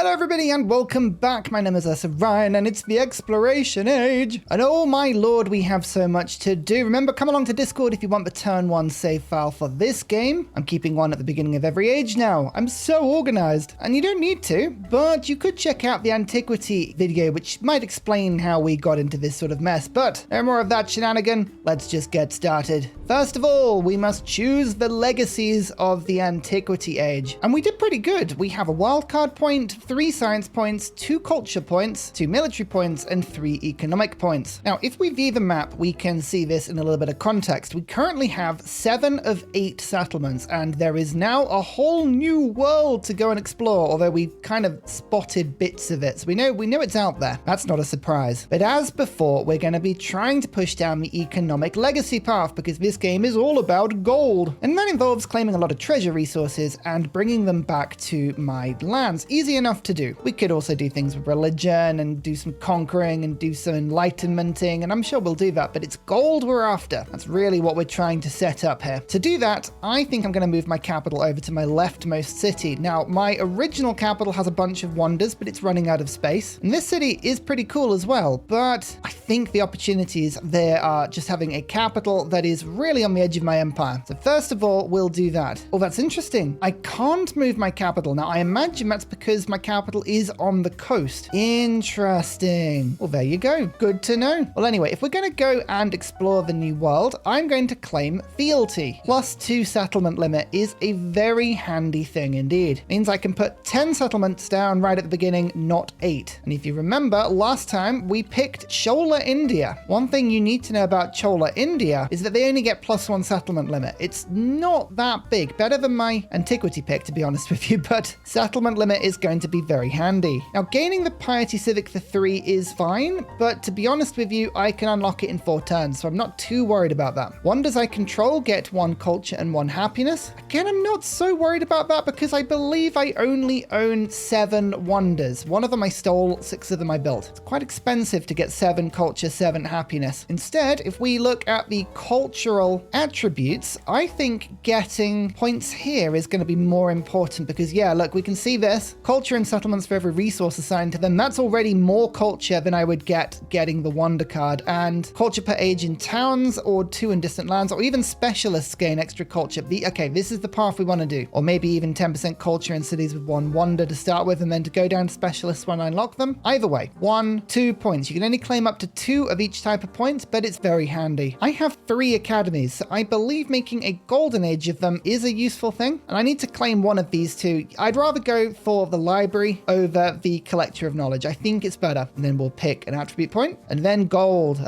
Hello everybody and welcome back. My name is Ryan and it's the exploration age. And oh my lord, we have so much to do. Remember, come along to Discord if you want the turn 1 save file for this game. I'm keeping one at the beginning of every age now. I'm so organized. And you don't need to, but you could check out the antiquity video, which might explain how we got into this sort of mess. But no more of that shenanigan. Let's just get started. First of all, we must choose the legacies of the antiquity age. And we did pretty good. We have a wildcard point, 3 science points, 2 culture points, 2 military points, and 3 economic points. Now, if we view the map, we can see this in a little bit of context. We currently have 7 of 8 settlements, and there is now a whole new world to go and explore, although we kind of spotted bits of it. So we know it's out there. That's not a surprise. But as before, we're going to be trying to push down the economic legacy path because this game is all about gold. And that involves claiming a lot of treasure resources and bringing them back to my lands. Easy enough to do. We could also do things with religion and do some conquering and do some enlightenmenting, and I'm sure we'll do that, but it's gold we're after. That's really what we're trying to set up here. To do that, I think I'm going to move my capital over to my leftmost city. Now, my original capital has a bunch of wonders, but it's running out of space. And this city is pretty cool as well, but I think the opportunities there are just having a capital that is really on the edge of my empire. So first of all, we'll do that. Oh, that's interesting. I can't move my capital. Now, I imagine that's because my capital is on the coast. Interesting. Well, there you go. Good to know. Well, anyway, if we're going to go and explore the new world, I'm going to claim fealty. +2 settlement limit is a very handy thing indeed. Means I can put 10 settlements down right at the beginning, not 8. And if you remember, last time we picked Chola India. One thing you need to know about Chola India is that they only get +1 settlement limit. It's not that big. Better than my antiquity pick, to be honest with you, but settlement limit is going to be very handy. Now, gaining the piety civic for 3 is fine, but to be honest with you, I can unlock it in 4 turns, so I'm not too worried about that. Wonders I control get 1 culture and 1 happiness. Again, I'm not so worried about that because I believe I only own 7 wonders. 1 of them I stole, 6 of them I built. It's quite expensive to get 7 culture, 7 happiness. Instead, if we look at the cultural attributes, I think getting points here is going to be more important because, yeah, look, we can see this. Culture and settlements for every resource assigned to them. That's already more culture than I would get getting the wonder card. And culture per age in towns or 2 in distant lands, or even specialists gain extra culture. Okay, this is the path we want to do. Or maybe even 10% culture in cities with 1 wonder to start with, and then to go down to specialists when I unlock them. Either way, 1, 2 points. You can only claim up to 2 of each type of point, but it's very handy. I have 3 academies, so I believe making a golden age of them is a useful thing, and I need to claim one of these 2. I'd rather go for the library over the collector of knowledge. I think it's better. And then we'll pick an attribute point, and then gold.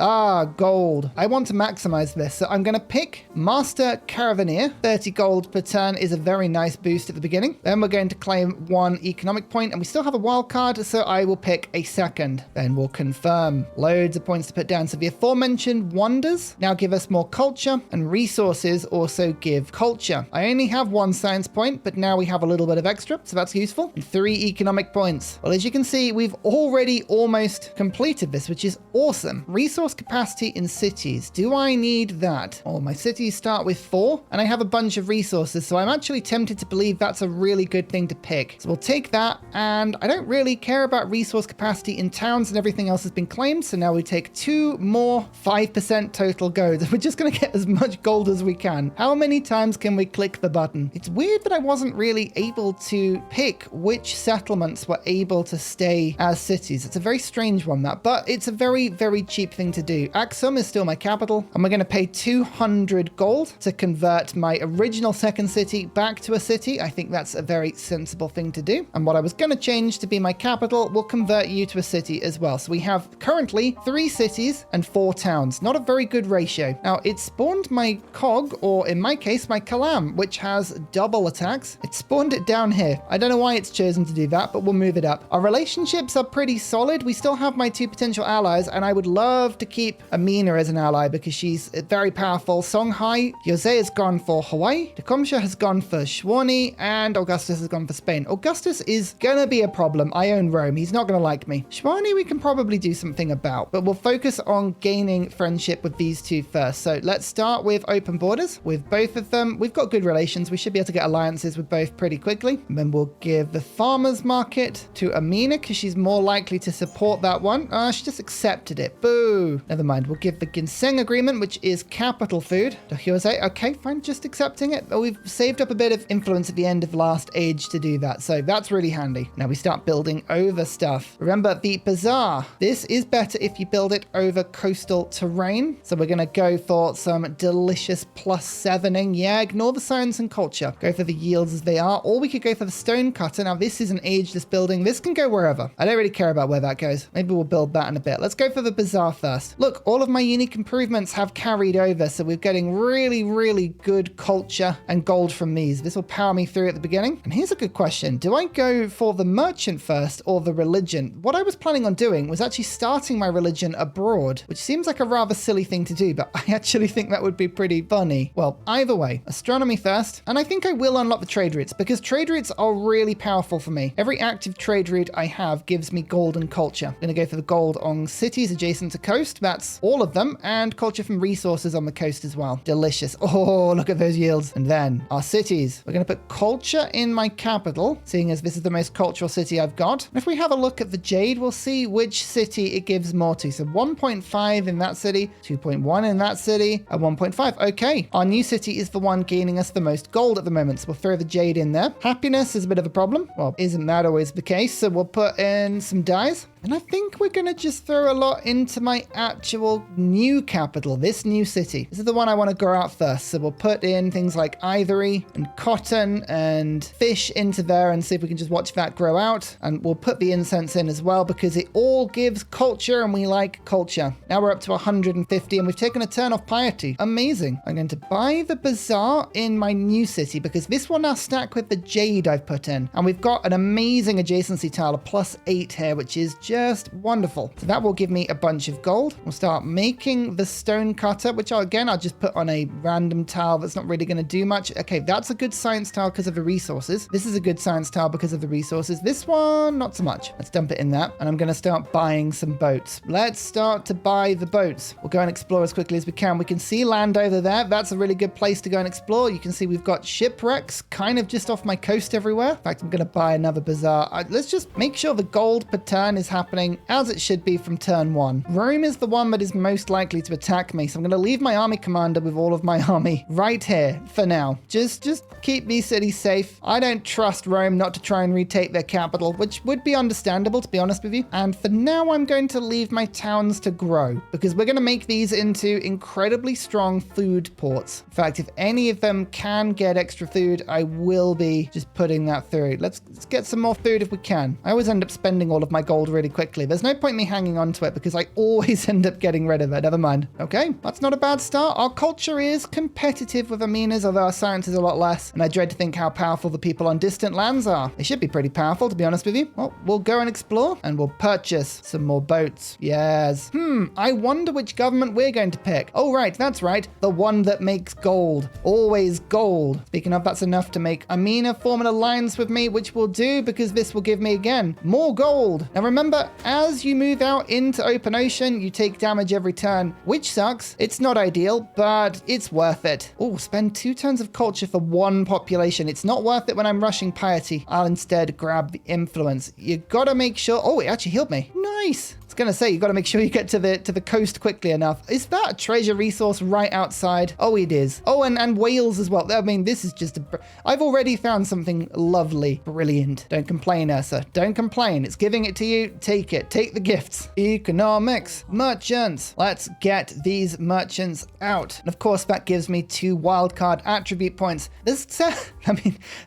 Gold. I want to maximize this, so I'm going to pick Master Caravaneer. 30 gold per turn is a very nice boost at the beginning. Then we're going to claim 1 economic point, and we still have a wild card, so I will pick a second. Then we'll confirm. Loads of points to put down. So the aforementioned wonders now give us more culture, and resources also give culture. I only have 1 science point, but now we have a little bit of extra, so that's useful. And 3 economic points. Well, as you can see, we've already almost completed this, which is awesome. Resource capacity in cities. Do I need that? Oh, my cities start with 4, and I have a bunch of resources, so I'm actually tempted to believe that's a really good thing to pick. So we'll take that, and I don't really care about resource capacity in towns, and everything else has been claimed, so now we take 2 more 5% total gold. We're just going to get as much gold as we can. How many times can we click the button? It's weird that I wasn't really able to pick which settlements were able to stay as cities. It's a very strange one, that, but it's a very, very cheap thing to do. Aksum is still my capital, and we're going to pay 200 gold to convert my original second city back to a city. I think that's a very sensible thing to do. And what I was going to change to be my capital will convert you to a city as well. So we have currently 3 cities and 4 towns. Not a very good ratio. Now, it spawned my cog, or in my case, my Kalam, which has double attacks. It spawned it down here. I don't know why it's chosen to do that, but we'll move it up. Our relationships are pretty solid. We still have my 2 potential allies, and I would love to keep Amina as an ally because she's very powerful. Songhai, HUZZAH has gone for Hawaii, Tecumseh has gone for Shwani, and Augustus has gone for Spain. Augustus is gonna be a problem. I own Rome. He's not gonna like me. Shwani we can probably do something about, but we'll focus on gaining friendship with these 2 first. So let's start with open borders with both of them. We've got good relations. We should be able to get alliances with both pretty quickly. And then we'll give the farmers resource market to Amina because she's more likely to support that one. She just accepted it. Boo. Never mind. We'll give the ginseng agreement, which is capital food, to HUZZAH. Okay, fine. Just accepting it. Oh, we've saved up a bit of influence at the end of last age to do that. So that's really handy. Now we start building over stuff. Remember the bazaar. This is better if you build it over coastal terrain. So we're going to go for some delicious +7ing. Yeah, ignore the science and culture. Go for the yields as they are. Or we could go for the stone cutter. Now this is an ageless building. This can go wherever. I don't really care about where that goes. Maybe we'll build that in a bit. Let's go for the bazaar first. Look, all of my unique improvements have carried over. So we're getting really, really good culture and gold from these. This will power me through at the beginning. And here's a good question. Do I go for the merchant first or the religion? What I was planning on doing was actually starting my religion abroad, which seems like a rather silly thing to do, but I actually think that would be pretty funny. Well, either way, astronomy first. And I think I will unlock the trade routes because trade routes are really powerful for me. Every active trade route I have gives me gold and culture. I'm going to go for the gold on cities adjacent to coast. That's all of them. And culture from resources on the coast as well. Delicious. Oh, look at those yields. And then our cities. We're going to put culture in my capital, seeing as this is the most cultural city I've got. And if we have a look at the jade, we'll see which city it gives more to. So 1.5 in that city, 2.1 in that city, and 1.5. Okay, our new city is the one gaining us the most gold at the moment. So we'll throw the jade in there. Happiness is a bit of a problem. Well, isn't that always the case? So we'll put in some dyes. And I think we're going to just throw a lot into my actual new capital, this new city. This is the one I want to grow out first. So we'll put in things like ivory and cotton and fish into there and see if we can just watch that grow out. And we'll put the incense in as well because it all gives culture and we like culture. Now we're up to 150 and we've taken a turn off piety. Amazing. I'm going to buy the bazaar in my new city because this will now stack with the jade I've put in. And we've got an amazing adjacency tile, a +8 here, which is just wonderful. So that will give me a bunch of gold. We'll start making the stone cutter, which I'll just put on a random tile that's not really going to do much. Okay, that's a good science tile because of the resources. This is a good science tile because of the resources. This one, not so much. Let's dump it in that. And I'm going to start buying some boats. Let's start to buy the boats. We'll go and explore as quickly as we can. We can see land over there. That's a really good place to go and explore. You can see we've got shipwrecks kind of just off my coast everywhere. In fact, I'm going to buy another bazaar. Let's just make sure the gold per turn is happening as it should be from turn 1. Rome is the one that is most likely to attack me. So I'm going to leave my army commander with all of my army right here for now. Just keep these cities safe. I don't trust Rome not to try and retake their capital, which would be understandable, to be honest with you. And for now, I'm going to leave my towns to grow because we're going to make these into incredibly strong food ports. In fact, if any of them can get extra food, I will be just putting that through. Let's get some more food if we can. I always end up spending all of my gold really quickly. There's no point in me hanging on to it because I always end up getting rid of it. Never mind. Okay, that's not a bad start. Our culture is competitive with Amina's, although our science is a lot less. And I dread to think how powerful the people on distant lands are. They should be pretty powerful, to be honest with you. Well, we'll go and explore and we'll purchase some more boats. Yes. I wonder which government we're going to pick. Oh, right. That's right. The one that makes gold. Always gold. Speaking of, that's enough to make Amina form an alliance with me, which we'll do because this will give me, again, more gold. Now, remember, as you move out into open ocean, you take damage every turn, which sucks. It's not ideal, but it's worth it. Oh, spend 2 turns of culture for 1 population. It's not worth it when I'm rushing piety. I'll instead grab the influence. You gotta make sure. Oh, it actually healed me. Nice. I was gonna say, you gotta make sure you get to the coast quickly enough. Is that a treasure resource right outside? Oh, it is. Oh, and whales as well. I mean, this is just I've already found something lovely. Brilliant. Don't complain, Ursa. Don't complain. It's giving it to you. Take it. Take the gifts. Economics. Merchants. Let's get these merchants out. And of course, that gives me 2 wildcard attribute points.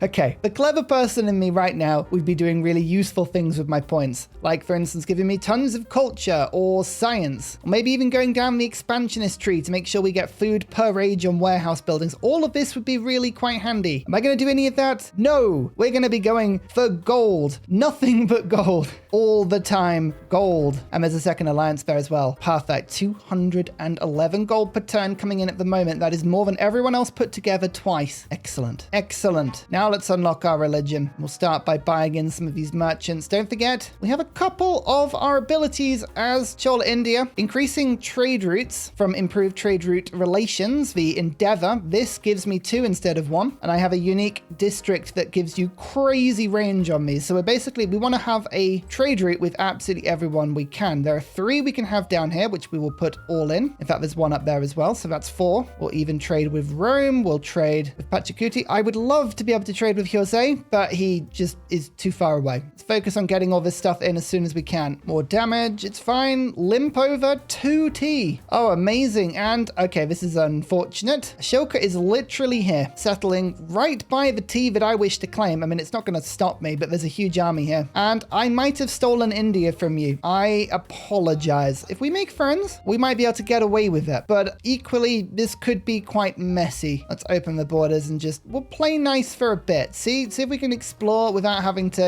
Okay. The clever person in me right now would be doing really useful things with my points. Like, for instance, giving me tons of culture or science, or maybe even going down the expansionist tree to make sure we get food per age on warehouse buildings. All of this would be really quite handy. Am I going to do any of that? No, we're going to be going for gold. Nothing but gold. All the time, gold. And there's a second alliance there as well. Perfect. 211 gold per turn coming in at the moment. That is more than everyone else put together twice. Excellent. Excellent. Excellent. Now let's unlock our religion. We'll start by buying in some of these merchants. Don't forget, we have a couple of our abilities as Chola India. Increasing trade routes from improved trade route relations, the Endeavor. This gives me 2 instead of 1. And I have a unique district that gives you crazy range on me. So we want to have a trade route with absolutely everyone we can. There are 3 we can have down here, which we will put all in. In fact, there's 1 up there as well. So that's 4. We'll even trade with Rome. We'll trade with Pachacuti. I would love to be able to trade with HUZZAH, but he just is too far away. Let's focus on getting all this stuff in as soon as we can. More damage. It's fine. Limp over 2T. Oh, amazing. And okay, this is unfortunate. Ashoka is literally here, settling right by the T that I wish to claim. I mean, it's not going to stop me, but there's a huge army here. And I might have stolen India from you. I apologize. If we make friends, we might be able to get away with it. But equally, this could be quite messy. Let's open the borders and we'll play nice for a bit. See if we can explore without having to,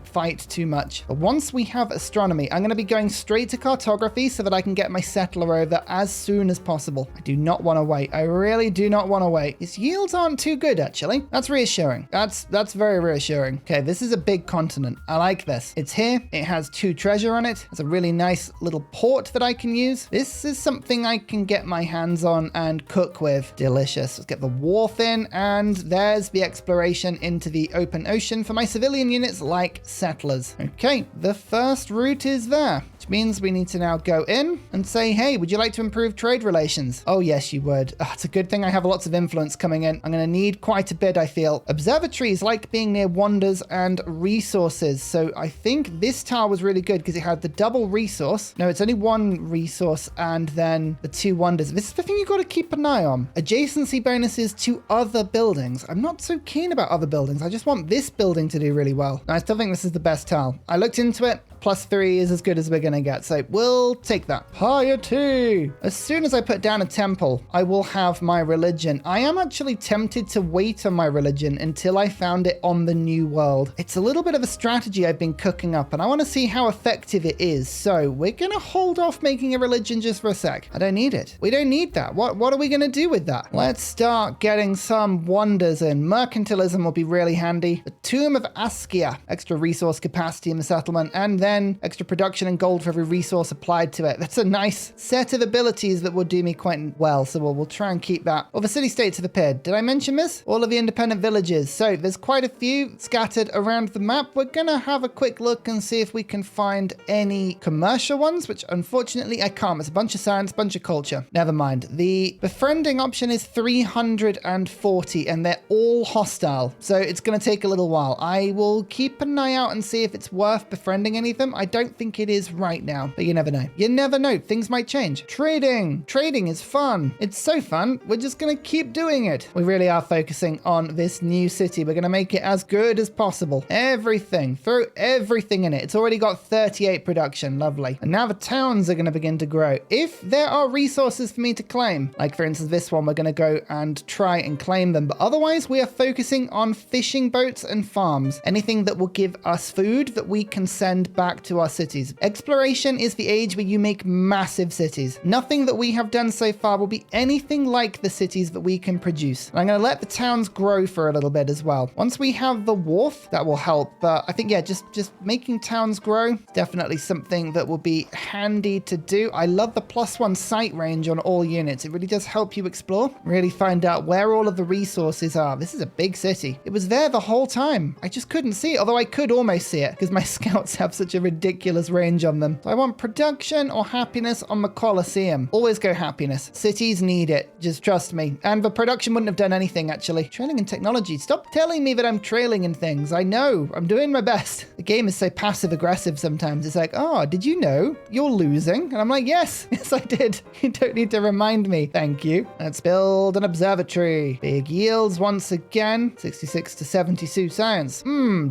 fight too much. But once we have astronomy, I'm going to be going straight to cartography so that I can get my settler over as soon as possible. I do not want to wait. I really do not want to wait. His yields aren't too good, actually. That's reassuring. That's very reassuring. Okay, this is a big continent. I like this. It's here. It has 2 treasure on it. It's a really nice little port that I can use. This is something I can get my hands on and cook with. Delicious. Let's get the wharf in, and there's the exploration into the open ocean for my civilian units like settlers. Okay, the first route is there, which means we need to now go in and say, hey, would you like to improve trade relations? Oh, yes, you would. Oh, it's a good thing I have lots of influence coming in. I'm going to need quite a bit, I feel. Observatories like being near wonders and resources. So I think this tower was really good because it had the double resource. No, it's only 1 resource and then the 2 wonders. This is the thing you've got to keep an eye on. Adjacency bonuses to other buildings. I'm not so keen about other buildings. I just want this building to do really well. And I still think this is the best tile. I looked into it. +3 is as good as we're going to get. So we'll take that. Piety. As soon as I put down a temple, I will have my religion. I am actually tempted to wait on my religion until I found it on the new world. It's a little bit of a strategy I've been cooking up and I want to see how effective it is. So we're going to hold off making a religion just for a sec. I don't need it. We don't need that. What are we going to do with that? Let's start getting some wonders in. Mercantilism will be really handy. The Tomb of Askia, extra resource capacity in the settlement, and then extra production and gold for every resource applied to it. That's a nice set of abilities that will do me quite well. So we'll try and keep that. Well, the city-states have appeared. Did I mention this? All of the independent villages. So there's quite a few scattered around the map. We're going to have a quick look and see if we can find any commercial ones, which unfortunately I can't. It's a bunch of science, bunch of culture. Never mind. The befriending option is 340 and they're all hostile. So it's going to take a little while. I will keep an eye out and see if it's worth befriending any of them. I don't think it is right now, but you never know. You never know. Things might change. Trading. Trading is fun. It's so fun. We're just going to keep doing it. We really are focusing on this new city. We're going to make it as good as possible. Everything. Throw everything in it. It's already got 38 production. Lovely. And now the towns are going to begin to grow. If there are resources for me to claim, like for instance this one, we're going to go and try and claim them. But otherwise, we are focusing on fishing boats and farms. Anything that will give us food that we can send back to our cities. Exploration is the age where you make massive cities. Nothing that we have done so far will be anything like the cities that we can produce. And I'm going to let the towns grow for a little bit as well. Once we have the wharf, that will help. But I think, yeah, just making towns grow, definitely something that will be handy to do. I love the +1 sight range on all units. It really does help you explore, really find out where all of the resources are. This is a big city. It was there the whole time. I just couldn't see it, although I could almost see it because my scouts have such a ridiculous range on them. So I want production or happiness on the Colosseum. Always go happiness. Cities need it. Just trust me. And the production wouldn't have done anything, actually. Trailing in technology. Stop telling me that I'm trailing in things. I know. I'm doing my best. The game is so passive-aggressive sometimes. It's like, oh, did you know you're losing? And I'm like, yes. Yes, I did. You don't need to remind me. Thank you. Let's build an observatory. Big yields once again. 66 to 72 science.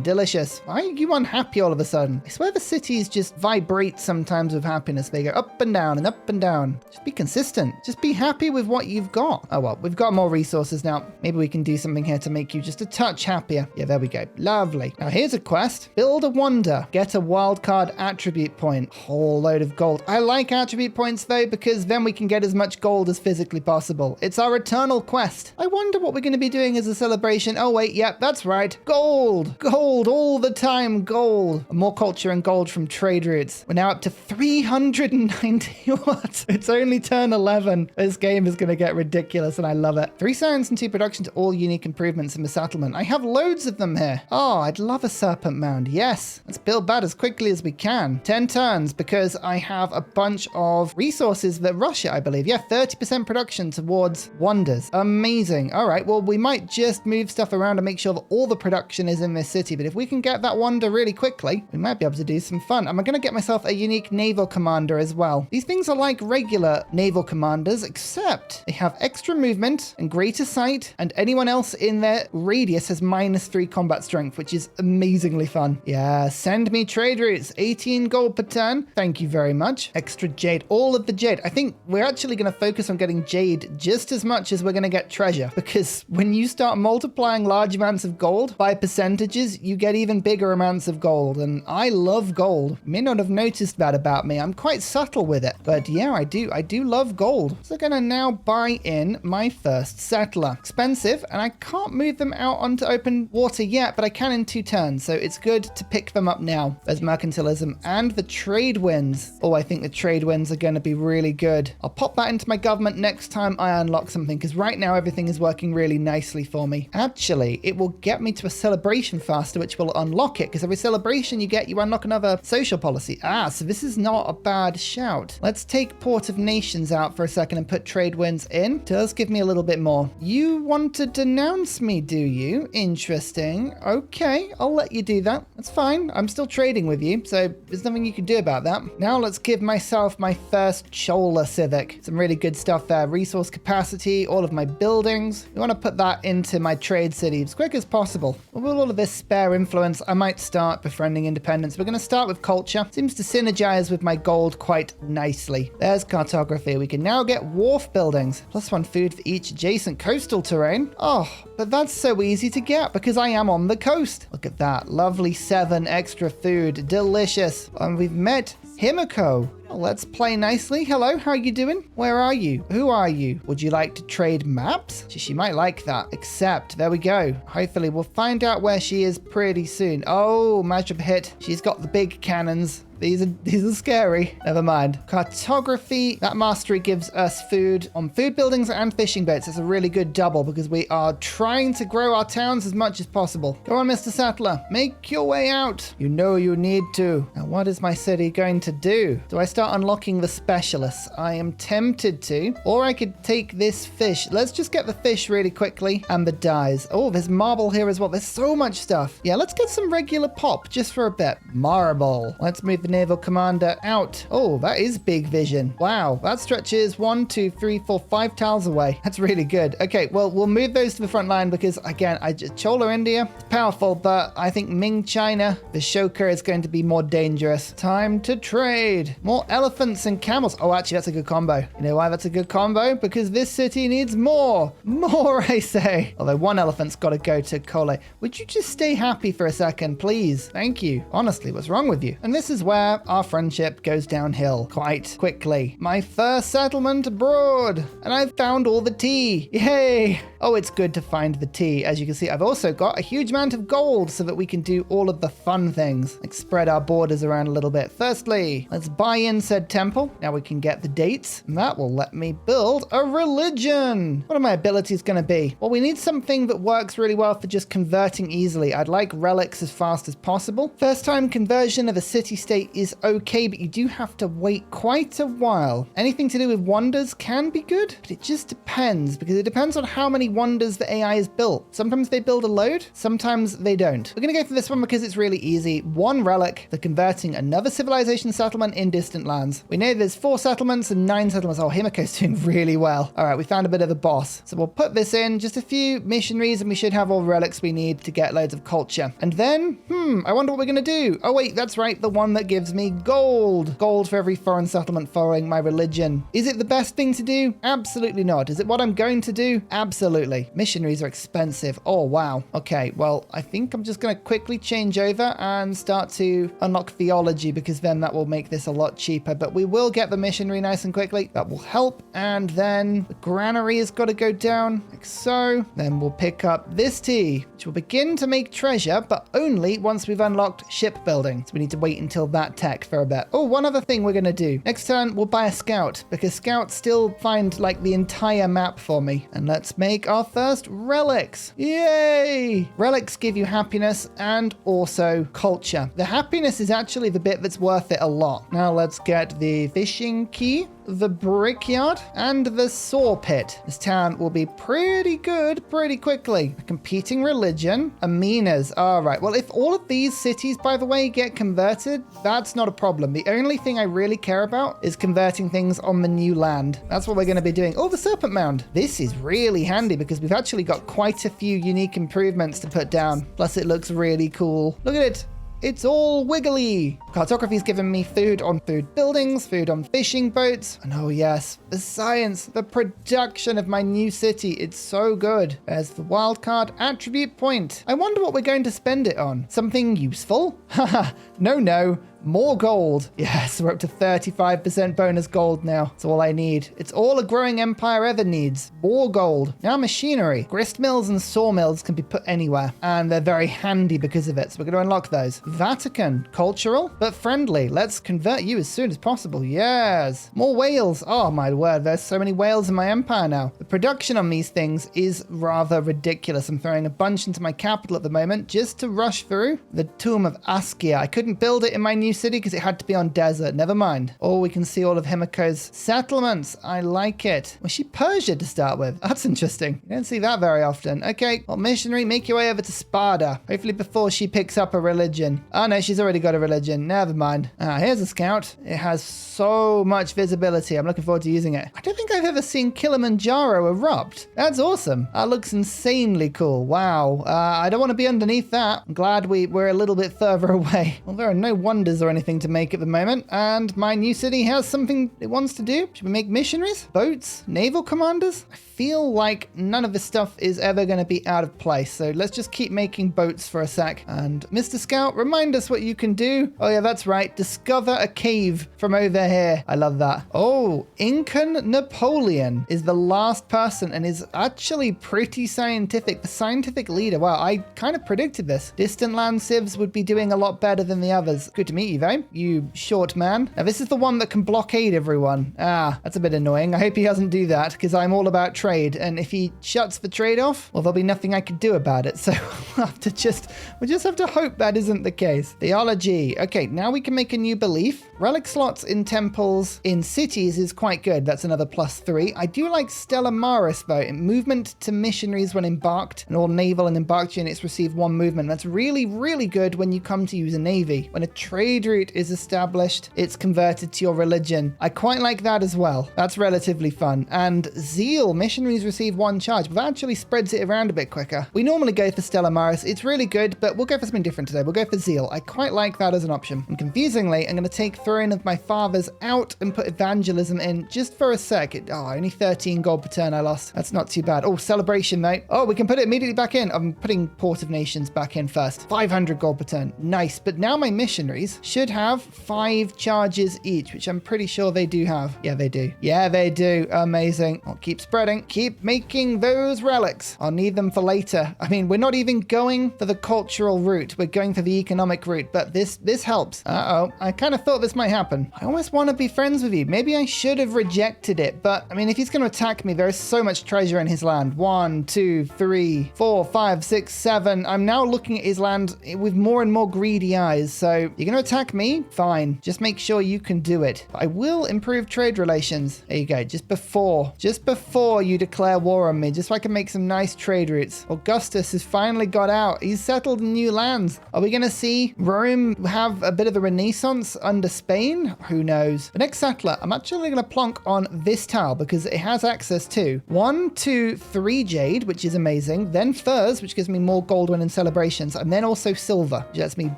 Delicious. Why are you unhappy all of a sudden? I swear the the cities just vibrate sometimes with happiness. They go up and down and up and down. Just be consistent. Just be happy with what you've got. Oh, well, we've got more resources now. Maybe we can do something here to make you just a touch happier. Yeah, there we go. Lovely. Now, here's a quest. Build a wonder. Get a wildcard attribute point. Whole load of gold. I like attribute points, though, because then we can get as much gold as physically possible. It's our eternal quest. I wonder what we're going to be doing as a celebration. Oh, wait. Yep, that's right. Gold. Gold all the time. Gold. More culture and gold from trade routes. We're now up to 390. What? It's only turn 11. This game is going to get ridiculous, and I love it. 3 science and 2 production to all unique improvements in the settlement. I have loads of them here. Oh, I'd love a serpent mound. Yes. Let's build that as quickly as we can. 10 turns because I have a bunch of resources that rush it, I believe. Yeah, 30% production towards wonders. Amazing. All right, well, we might just move stuff around and make sure that all the production is in this city, but if we can get that wonder really quickly, we might be able to do some fun. I'm going to get myself a unique naval commander as well. These things are like regular naval commanders, except they have extra movement and greater sight, and anyone else in their radius has -3 combat strength, which is amazingly fun. Yeah, send me trade routes. 18 gold per turn. Thank you very much. Extra jade. All of the jade. I think we're actually going to focus on getting jade just as much as we're going to get treasure, because when you start multiplying large amounts of gold by percentages, you get even bigger amounts of gold, and I love gold. You may not have noticed that about me. I'm quite subtle with it, but yeah, I do love gold. So I'm going to now buy in my first settler. Expensive, and I can't move them out onto open water yet, but I can in 2 turns, so it's good to pick them up now. There's mercantilism and the trade winds. Oh, I think the trade winds are going to be really good. I'll pop that into my government next time I unlock something, because right now everything is working really nicely for me. Actually, it will get me to a celebration faster, which will unlock it, because every celebration you get, you unlock another social policy. So this is not a bad shout. Let's take Port of Nations out for a second and put trade winds in. Does give me a little bit more. You want to denounce me, do you? Interesting. Okay, I'll let you do that. That's fine. I'm still trading with you, so there's nothing you can do about that. Now let's give myself my first Chola Civic. Some really good stuff there. Resource capacity, all of my buildings. We want to put that into my trade city as quick as possible. With all of this spare influence, I might start befriending independence. We're going to start with culture. Seems to synergize with my gold quite nicely. There's cartography. We can now get wharf buildings. +1 food for each adjacent coastal terrain. Oh, but that's so easy to get because I am on the coast. Look at that. Lovely 7 extra food. Delicious. And we've met Himiko. Well, let's play nicely. Hello, how are you doing? Where are you? Who are you? Would you like to trade maps? She might like that. Accept. There we go. Hopefully we'll find out where she is pretty soon. Oh, matchup hit. She's got the big cannons. These are scary. Never mind. Cartography. That mastery gives us food on food buildings and fishing boats. It's a really good double because we are trying to grow our towns as much as possible. Go on, Mr. Settler. Make your way out. You know you need to. Now, what is my city going to do? Do I start unlocking the specialists? I am tempted to. Or I could take this fish. Let's just get the fish really quickly and the dyes. Oh, there's marble here as well. There's so much stuff. Yeah, let's get some regular pop just for a bit. Marble. Let's move the naval commander out. Oh, that is big vision. Wow, that stretches 1, 2, 3, 4, 5 tiles away. That's really good. Okay, well, we'll move those to the front line because, again, Chola India, it's powerful, but I think Ming China, the Shoka, is going to be more dangerous. Time to trade. More elephants and camels. Oh, actually, that's a good combo. You know why that's a good combo? Because this city needs more. More, I say. Although one elephant's got to go to Kole. Would you just stay happy for a second, please? Thank you. Honestly, what's wrong with you? And this is where our friendship goes downhill quite quickly. My first settlement abroad, and I've found all the tea. Yay! Oh, it's good to find the tea. As you can see, I've also got a huge amount of gold so that we can do all of the fun things, like spread our borders around a little bit. Firstly, let's buy in said temple. Now we can get the dates, and that will let me build a religion. What are my abilities going to be? Well, we need something that works really well for just converting easily. I'd like relics as fast as possible. First time conversion of a city-state is okay, but you do have to wait quite a while. Anything to do with wonders can be good, but it just depends, because it depends on how many wonders the AI is built. Sometimes they build a load, sometimes they don't. We're going to go for this one because it's really easy. 1 relic for converting another civilization settlement in distant lands. We know there's 4 settlements and 9 settlements. Oh, Himiko's doing really well. All right, we found a bit of a boss. So we'll put this in, just a few missionaries, and we should have all the relics we need to get loads of culture. And then, I wonder what we're going to do. Oh, wait, that's right. The one that gives me gold. Gold for every foreign settlement following my religion. Is it the best thing to do? Absolutely not. Is it what I'm going to do? Absolutely. Missionaries are expensive. Oh, wow. Okay, well, I think I'm just going to quickly change over and start to unlock theology, because then that will make this a lot cheaper. But we will get the missionary nice and quickly. That will help. And then the granary has got to go down like so. Then we'll pick up this tea, which will begin to make treasure, but only once we've unlocked shipbuilding. So we need to wait until that tech for a bit. Oh, one other thing we're going to do. Next turn, we'll buy a scout, because scouts still find like the entire map for me. And let's make our first relics. Yay! Relics give you happiness and also culture. The happiness is actually the bit that's worth it a lot. Now let's get the fishing key, the brickyard, and the saw pit. This town will be pretty good pretty quickly. A competing religion, Amina's. All right, well, if all of these cities, by the way, get converted, that's not a problem. The only thing I really care about is converting things on the new land. That's what we're going to be doing. Oh, the serpent mound. This is really handy because we've actually got quite a few unique improvements to put down. Plus, it looks really cool. Look at it. It's all wiggly. Cartography's given me food on food buildings, food on fishing boats. And oh yes, the science, the production of my new city. It's so good. There's the wildcard attribute point. I wonder what we're going to spend it on. Something useful? Haha, no. More gold. Yes, we're up to 35% bonus gold now. That's all I need. It's all a growing empire ever needs. More gold. Now machinery. Grist mills and sawmills can be put anywhere, and they're very handy because of it. So we're going to unlock those. Vatican. Cultural, but friendly. Let's convert you as soon as possible. Yes. More whales. Oh my word. There's so many whales in my empire now. The production on these things is rather ridiculous. I'm throwing a bunch into my capital at the moment just to rush through. The Tomb of Askia. I couldn't build it in my new city because it had to be on desert. Never mind. Oh, we can see all of Himiko's settlements. I like it. Was she Persia to start with? That's interesting. You don't see that very often. Okay, well, missionary, make your way over to Sparta. Hopefully before she picks up a religion. Oh no, she's already got a religion. Never mind. Here's a scout. It has so much visibility. I'm looking forward to using it. I don't think I've ever seen Kilimanjaro erupt. That's awesome. That looks insanely cool. Wow. I don't want to be underneath that. I'm glad we're a little bit further away. Well, there are no wonders or anything to make at the moment, and my new city has something it wants to do. Should we make missionaries? Boats? Naval commanders? I feel like none of this stuff is ever going to be out of place, so let's just keep making boats for a sec. And Mr. Scout, remind us what you can do. Oh yeah, that's right. Discover a cave from over here. I love that. Oh, Incan Napoleon is the last person and is actually pretty scientific. The scientific leader. Wow, I kind of predicted this. Distant land civs would be doing a lot better than the others. Good to meet you, though, you short man. Now, this is the one that can blockade everyone. That's a bit annoying. I hope he doesn't do that, because I'm all about trade, and if he shuts the trade off, well, there'll be nothing I can do about it. So we'll just have to hope that isn't the case. Theology. Okay, now we can make a new belief. Relic slots in temples in cities is quite good. That's another +3. I do like Stella Maris, though. Movement to missionaries when embarked, and all naval and embarked units receive 1 movement. That's really, really good when you come to use a navy. When a trade route is established, it's converted to your religion. I quite like that as well. That's relatively fun. And zeal, missionaries receive 1 charge, but that actually spreads it around a bit quicker. We normally go for Stella Maris. It's really good, but we'll go for something different today. We'll go for zeal. I quite like that as an option. And confusingly, I'm going to take Throne of My Fathers out and put evangelism in just for a sec. Only 13 gold per turn I lost. That's not too bad. Oh, celebration, though. Oh, we can put it immediately back in. I'm putting Port of Nations back in first. 500 gold per turn. Nice. But now my missionaries should have 5 charges each, which I'm pretty sure they do have. Yeah, they do. Yeah, they do. Amazing. I'll keep spreading. Keep making those relics. I'll need them for later. I mean, we're not even going for the cultural route. We're going for the economic route, but this helps. Uh-oh. I kind of thought this might happen. I almost want to be friends with you. Maybe I should have rejected it, but I mean, if he's going to attack me, there is so much treasure in his land. 1, 2, 3, 4, 5, 6, 7. I'm now looking at his land with more and more greedy eyes. So you're going to attack me? Fine. Just make sure you can do it. But I will improve trade relations. There you go. Just before you declare war on me, just so I can make some nice trade routes. Augustus has finally got out. He's settled in new lands. Are we going to see Rome have a bit of a renaissance under Spain? Who knows? The next settler, I'm actually going to plonk on this tile because it has access to 1, 2, 3 jade, which is amazing. Then furs, which gives me more gold when in celebrations. And then also silver, which lets me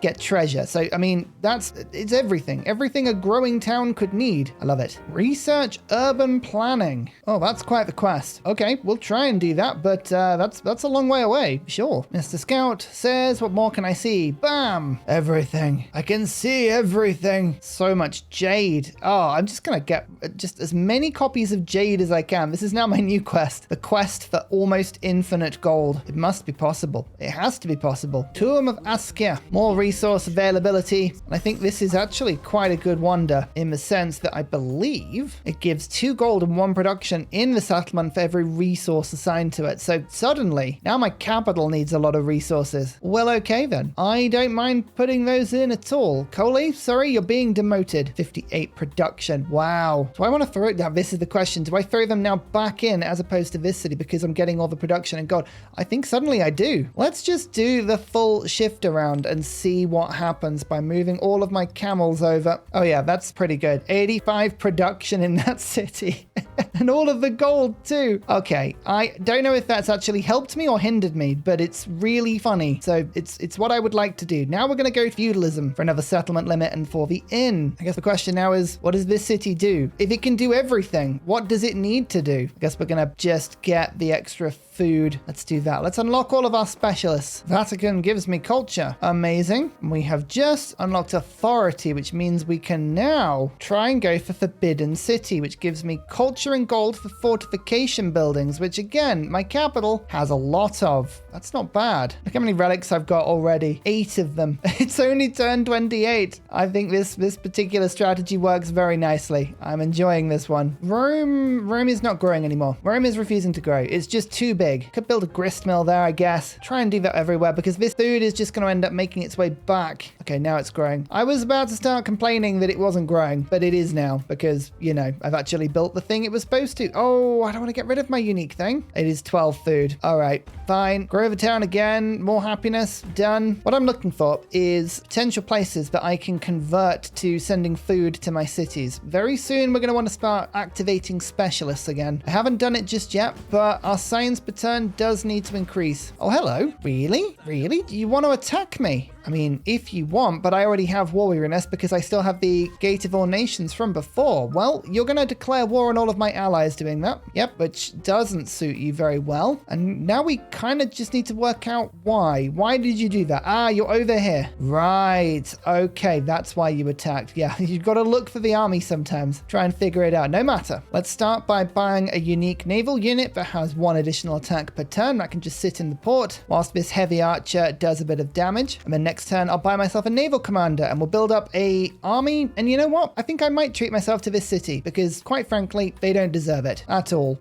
get treasure. So, I mean, it's everything. Everything a growing town could need. I love it. Research urban planning. Oh, that's quite the quest. Okay, we'll try and do that, but that's a long way away. Sure. Mr. Scout says, what more can I see? Bam! Everything. I can see everything. So much jade. Oh, I'm just gonna get just as many copies of jade as I can. This is now my new quest. The quest for almost infinite gold. It must be possible. It has to be possible. Tomb of Askia. More resource availability. And I think this is actually quite a good wonder in the sense that I believe it gives 2 gold and 1 production in the settlement for every resource assigned to it. So suddenly, now my capital needs a lot of resources. Well, okay then. I don't mind putting those in at all. Coley, sorry, you're being demoted. 58 production. Wow. Do I want to throw it down? This is the question. Do I throw them now back in as opposed to this city because I'm getting all the production and gold? I think suddenly I do. Let's just do the full shift around and see what happens by moving all of my camels over. Oh yeah, that's pretty good. 85 production in that city. And all of the gold too. Okay, I don't know if that's actually helped me or hindered me, but it's really funny. So it's what I would like to do. Now we're going to go feudalism for another settlement limit and for the inn. I guess the question now is, what does this city do? If it can do everything, what does it need to do? I guess we're going to just get the extra food. Let's do that. Let's unlock all of our specialists. Vatican gives me culture. Amazing. We have just unlocked authority, which means we can now try and go for Forbidden City, which gives me culture and gold for fortification buildings, which again, my capital has a lot of. That's not bad. Look how many relics I've got already. 8 of them. It's only turn 28. I think this particular strategy works very nicely. I'm enjoying this one. Rome is not growing anymore. Rome is refusing to grow. It's just too big. Could build a grist mill there, I guess. Try and do that everywhere because this food is just going to end up making its way back. Okay, now it's growing. I was about to start complaining that it wasn't growing, but it is now because, you know, I've actually built the thing it was supposed to. Oh, I don't want to get rid of my unique thing. It is 12 food. All right, fine. Grow over town again. More happiness. Done. What I'm looking for is potential places that I can convert to sending food to my cities. Very soon, we're going to want to start activating specialists again. I haven't done it just yet, but our science per turn does need to increase. Oh, hello. Really? Really? Do you want to attack me? I mean, if you want, but I already have war weariness because I still have the Gate of All Nations from before. Well, you're going to declare war on all of my allies doing that. Yep, which doesn't suit you very well. And now we kind of just need to work out why. Why did you do that? Ah, you're over here. Right. Okay, that's why you attacked. Yeah, you've got to look for the army sometimes. Try and figure it out. No matter. Let's start by buying a unique naval unit that has 1 additional attack per turn. That can just sit in the port whilst this heavy archer does a bit of damage. And then next turn, I'll buy myself a naval commander and we'll build up a army. And you know what? I think I might treat myself to this city because quite frankly, they don't deserve it at all.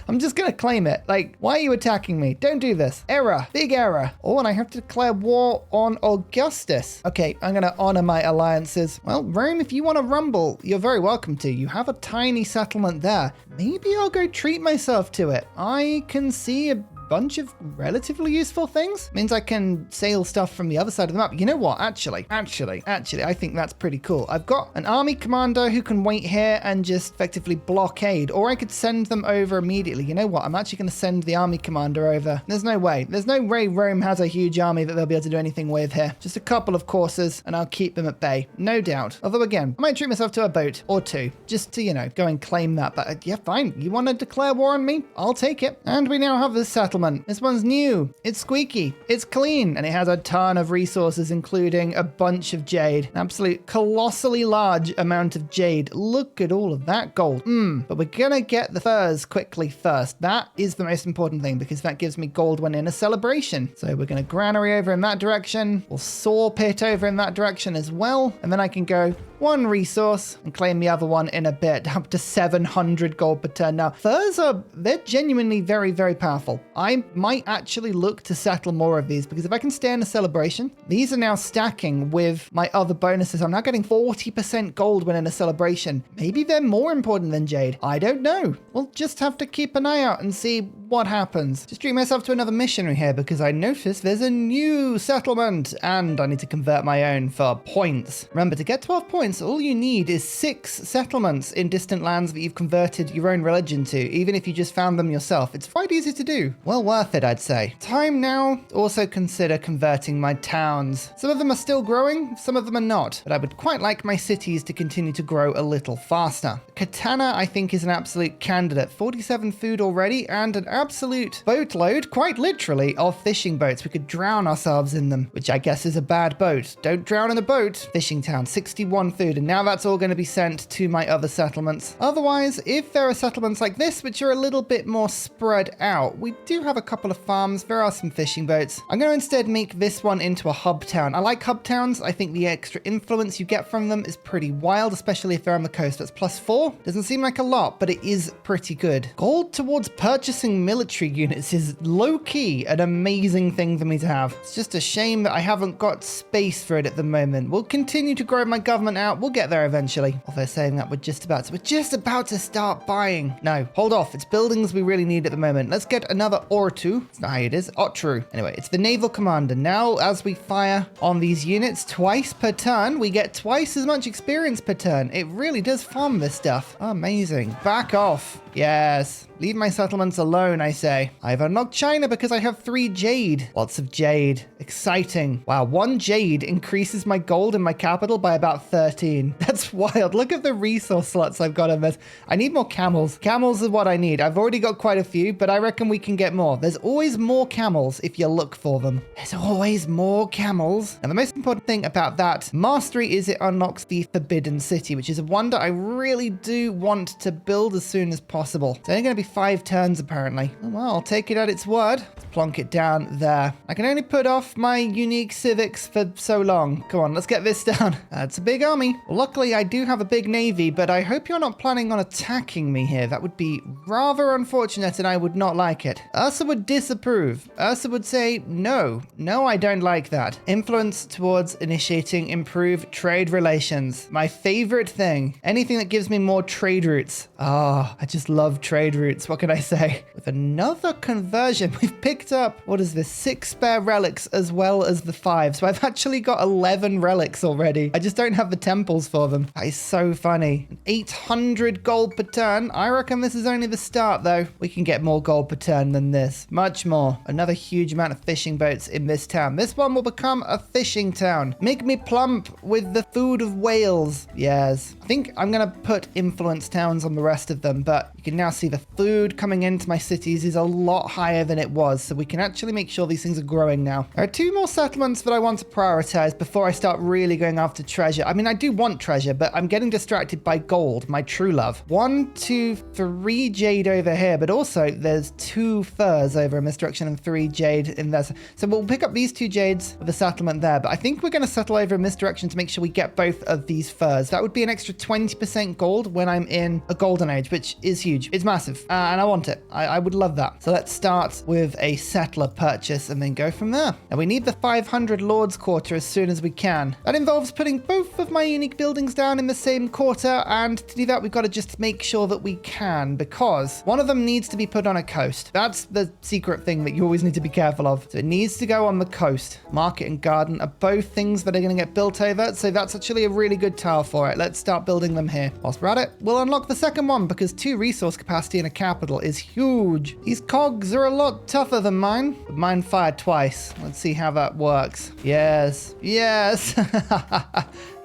I'm just going to claim it. Like, why are you attacking me? Don't do this. Error. Big error. Oh, and I have to declare war on Augustus. Okay, I'm going to honor my alliances. Well, Rome, if you want to rumble, you're very welcome to. You have a tiny settlement there. Maybe I'll go treat myself to it. I can see a bunch of relatively useful things. Means I can sail stuff from the other side of the map. You know what? Actually, I think that's pretty cool. I've got an army commander who can wait here and just effectively blockade, or I could send them over immediately. You know what? I'm actually going to send the army commander over. There's no way. There's no way Rome has a huge army that they'll be able to do anything with here. Just a couple of courses and I'll keep them at bay. No doubt. Although again, I might treat myself to a boat or 2 just to, you know, go and claim that. But yeah, fine. You want to declare war on me? I'll take it. And we now have this settlement. This one's new. It's squeaky. It's clean. And it has a ton of resources, including a bunch of jade. An absolute colossally large amount of jade. Look at all of that gold. But we're going to get the furs quickly first. That is the most important thing because that gives me gold when in a celebration. So we're going to granary over in that direction. We'll saw pit over in that direction as well. And then I can go 1 resource and claim the other one in a bit, up to 700 gold per turn. Now, furs they're genuinely very, very powerful. I might actually look to settle more of these because if I can stay in a celebration, these are now stacking with my other bonuses. I'm now getting 40% gold when in a celebration. Maybe they're more important than jade. I don't know. We'll just have to keep an eye out and see what happens. Just treat myself to another missionary here because I noticed there's a new settlement and I need to convert my own for points. Remember, to get 12 points, fine. So all you need is 6 settlements in distant lands that you've converted your own religion to, even if you just found them yourself. It's quite easy to do. Well worth it, I'd say. Time now to also consider converting my towns. Some of them are still growing, some of them are not, but I would quite like my cities to continue to grow a little faster. Katana, I think, is an absolute candidate. 47 food already, and an absolute boatload, quite literally, of fishing boats. We could drown ourselves in them, which I guess is a bad boat. Don't drown in a boat. Fishing town, 61 food, and now that's all going to be sent to my other settlements. Otherwise, if there are settlements like this, which are a little bit more spread out, we do have a couple of farms, there are some fishing boats. I'm going to instead make this one into a hub town. I like hub towns. I think the extra influence you get from them is pretty wild, especially if they're on the coast. That's +4. Doesn't seem like a lot, but it is pretty good. Gold towards purchasing military units is low-key an amazing thing for me to have. It's just a shame that I haven't got space for it at the moment. We'll continue to grow my government out. We'll get there eventually. Although saying that, we're just about to start buying. No, hold off. It's buildings we really need at the moment. Let's get another Ortu. It's not how it is. Otru. Anyway, it's the naval commander. Now, as we fire on these units twice per turn, we get twice as much experience per turn. It really does farm this stuff. Amazing. Back off. Yes. Leave my settlements alone, I say. I've unlocked China because I have 3 jade. Lots of jade. Exciting. Wow, 1 jade increases my gold in my capital by about 13. That's wild. Look at the resource slots I've got in this. I need more camels. Camels is what I need. I've already got quite a few, but I reckon we can get more. There's always more camels if you look for them. There's always more camels. And the most important thing about that mastery is it unlocks the Forbidden City, which is a wonder I really do want to build as soon as possible. It's only going to be 5 turns apparently. Oh, well, I'll take it at its word. Let's plonk it down there. I can only put off my unique civics for so long. Come on, let's get this done. It's a big army. Well, luckily I do have a big navy, but I hope you're not planning on attacking me here. That would be rather unfortunate and I would not like it. Ursa would disapprove. Ursa would say, no, I don't like that. Influence towards initiating improved trade relations. My favorite thing. Anything that gives me more trade routes. Oh, I just love trade routes. What can I say? With another conversion, we've picked up, what is this, 6 spare relics as well as the 5. So I've actually got 11 relics already. I just don't have the temples for them. That is so funny. 800 gold per turn. I reckon this is only the start though. We can get more gold per turn than this. Much more. Another huge amount of fishing boats in this town. This one will become a fishing town. Make me plump with the food of whales. Yes. I think I'm going to put influence towns on the rest of them, but you can now see the food coming into my cities is a lot higher than it was, so we can actually make sure these things are growing now. There are 2 more settlements that I want to prioritize before I start really going after treasure. I mean, I do want treasure, but I'm getting distracted by gold, my true love. 1, 2, 3 jade over here, but also there's 2 furs over in this direction and 3 jade in there. So we'll pick up these 2 jades with the settlement there, but I think we're going to settle over in this direction to make sure we get both of these furs. That would be an extra 20% gold when I'm in a golden age, which is huge. It's massive, and I want it. I would love that. So let's start with a settler purchase and then go from there. And we need the 500 Lord's Quarter as soon as we can. That involves putting both of my unique buildings down in the same quarter, and to do that, we've got to just make sure that we can, because one of them needs to be put on a coast. That's the secret thing that you always need to be careful of. So it needs to go on the coast. Market and garden are both things that are going to get built over, so that's actually a really good tile for it. Let's start building them here. Whilst we're at it, we'll unlock the second one, because 2 resource capacity in a capital is huge. These cogs are a lot tougher than mine, but mine fired twice. Let's see how that works. Yes.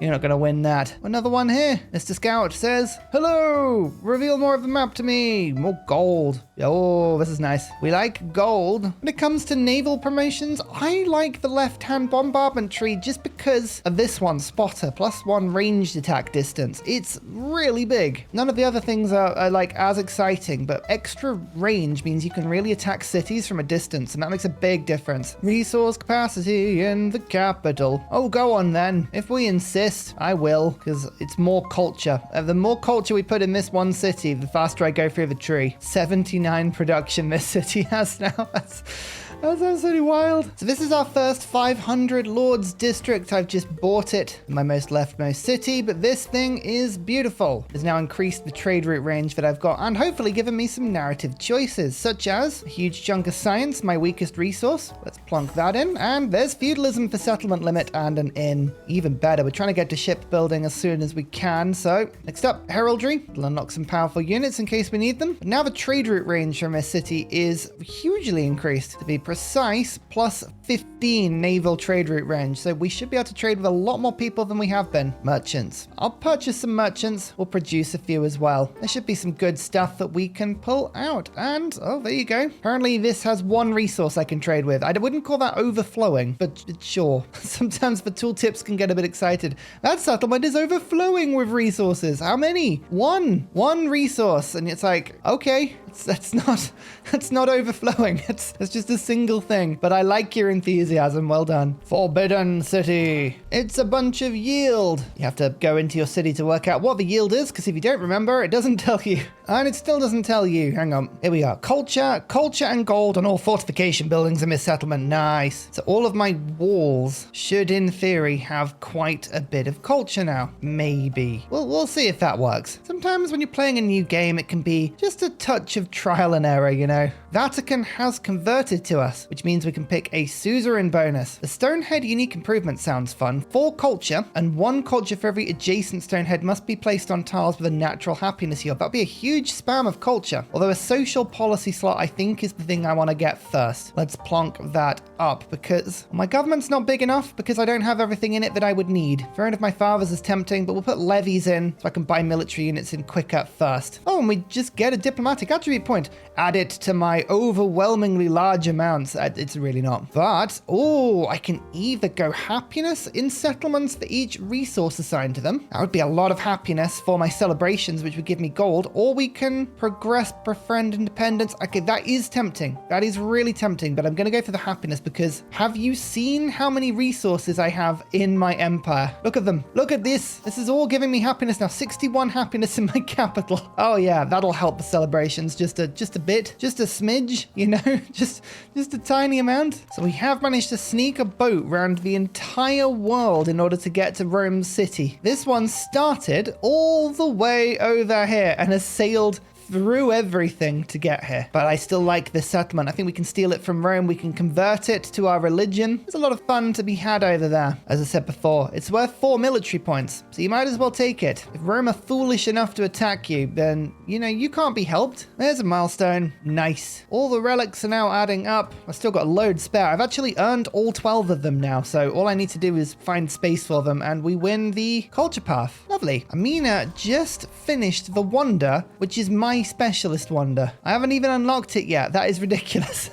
You're not going to win that. Another one here. Mr. Scout says, hello, reveal more of the map to me. More gold. Oh, this is nice. We like gold. When it comes to naval promotions, I like the left-hand bombardment tree just because of this one, spotter, +1 ranged attack distance. It's really big. None of the other things are like as exciting, but extra range means you can really attack cities from a distance, and that makes a big difference. Resource capacity in the capital. Oh, go on then. If we insist, I will, because it's more culture. The more culture we put in this one city, the faster I go through the tree. 79 production this city has now. That's absolutely wild. So this is our first 500 Lords district. I've just bought it in my most leftmost city, but this thing is beautiful. It's now increased the trade route range that I've got and hopefully given me some narrative choices, such as a huge chunk of science, my weakest resource. Let's plonk that in. And there's feudalism for settlement limit and an inn. Even better, we're trying to get to shipbuilding as soon as we can. So next up, heraldry. We'll unlock some powerful units in case we need them. But now the trade route range from this city is hugely increased. To be precise, plus 15 naval trade route range. So we should be able to trade with a lot more people than we have been. Merchants. I'll purchase some merchants. We'll produce a few as well. There should be some good stuff that we can pull out. And, oh, there you go. Apparently this has one resource I can trade with. I wouldn't call that overflowing, but sure. Sometimes the tooltips can get a bit excited. That settlement is overflowing with resources. How many? One resource. And it's like, okay, that's not overflowing. It's just a single thing. But I like your enthusiasm. Well done. Forbidden City. It's a bunch of yield. You have to go into your city to work out what the yield is, because if you don't remember, it doesn't tell you. And it still doesn't tell you. Hang on. Here we are. Culture and gold on all fortification buildings in this settlement. Nice. So all of my walls should, in theory, have quite a bit of culture now. Maybe. We'll see if that works. Sometimes when you're playing a new game, it can be just a touch of trial and error, you know. Vatican has converted to us, which means we can pick a suzerain bonus. The Stonehead unique improvement sounds fun. 4 culture and 1 culture for every adjacent Stonehead must be placed on tiles with a natural happiness yield. That'd be a huge spam of culture. Although a social policy slot, I think, is the thing I want to get first. Let's plonk that up because my government's not big enough because I don't have everything in it that I would need. Throne of my fathers is tempting, but we'll put levies in so I can buy military units in quicker first. Oh, and we just get a diplomatic attribute point. Add it to my overwhelmingly large amounts. It's really not. But, oh, I can either go happiness in settlements for each resource assigned to them. That would be a lot of happiness for my celebrations, which would give me gold. Or we can progress, befriend independence. Okay, that is tempting. That is really tempting, but I'm going to go for the happiness because have you seen how many resources I have in my empire? Look at them. Look at this. This is all giving me happiness now. 61 happiness in my capital. Oh yeah, that'll help the celebrations just a bit, just a smidge, you know, just a tiny amount. So we have managed to sneak a boat around the entire world in order to get to Rome City. This one started all the way over here and has sailed through everything to get here. But I still like this settlement. I think we can steal it from Rome. We can convert it to our religion. There's a lot of fun to be had over there. As I said before, it's worth 4 military points, so you might as well take it. If Rome are foolish enough to attack you, then, you know, you can't be helped. There's a milestone. Nice. All the relics are now adding up. I've still got a load spare. I've actually earned all 12 of them now, so all I need to do is find space for them, and we win the culture path. Lovely. Amina just finished the wonder, which is my specialist wonder. I haven't even unlocked it yet. That is ridiculous.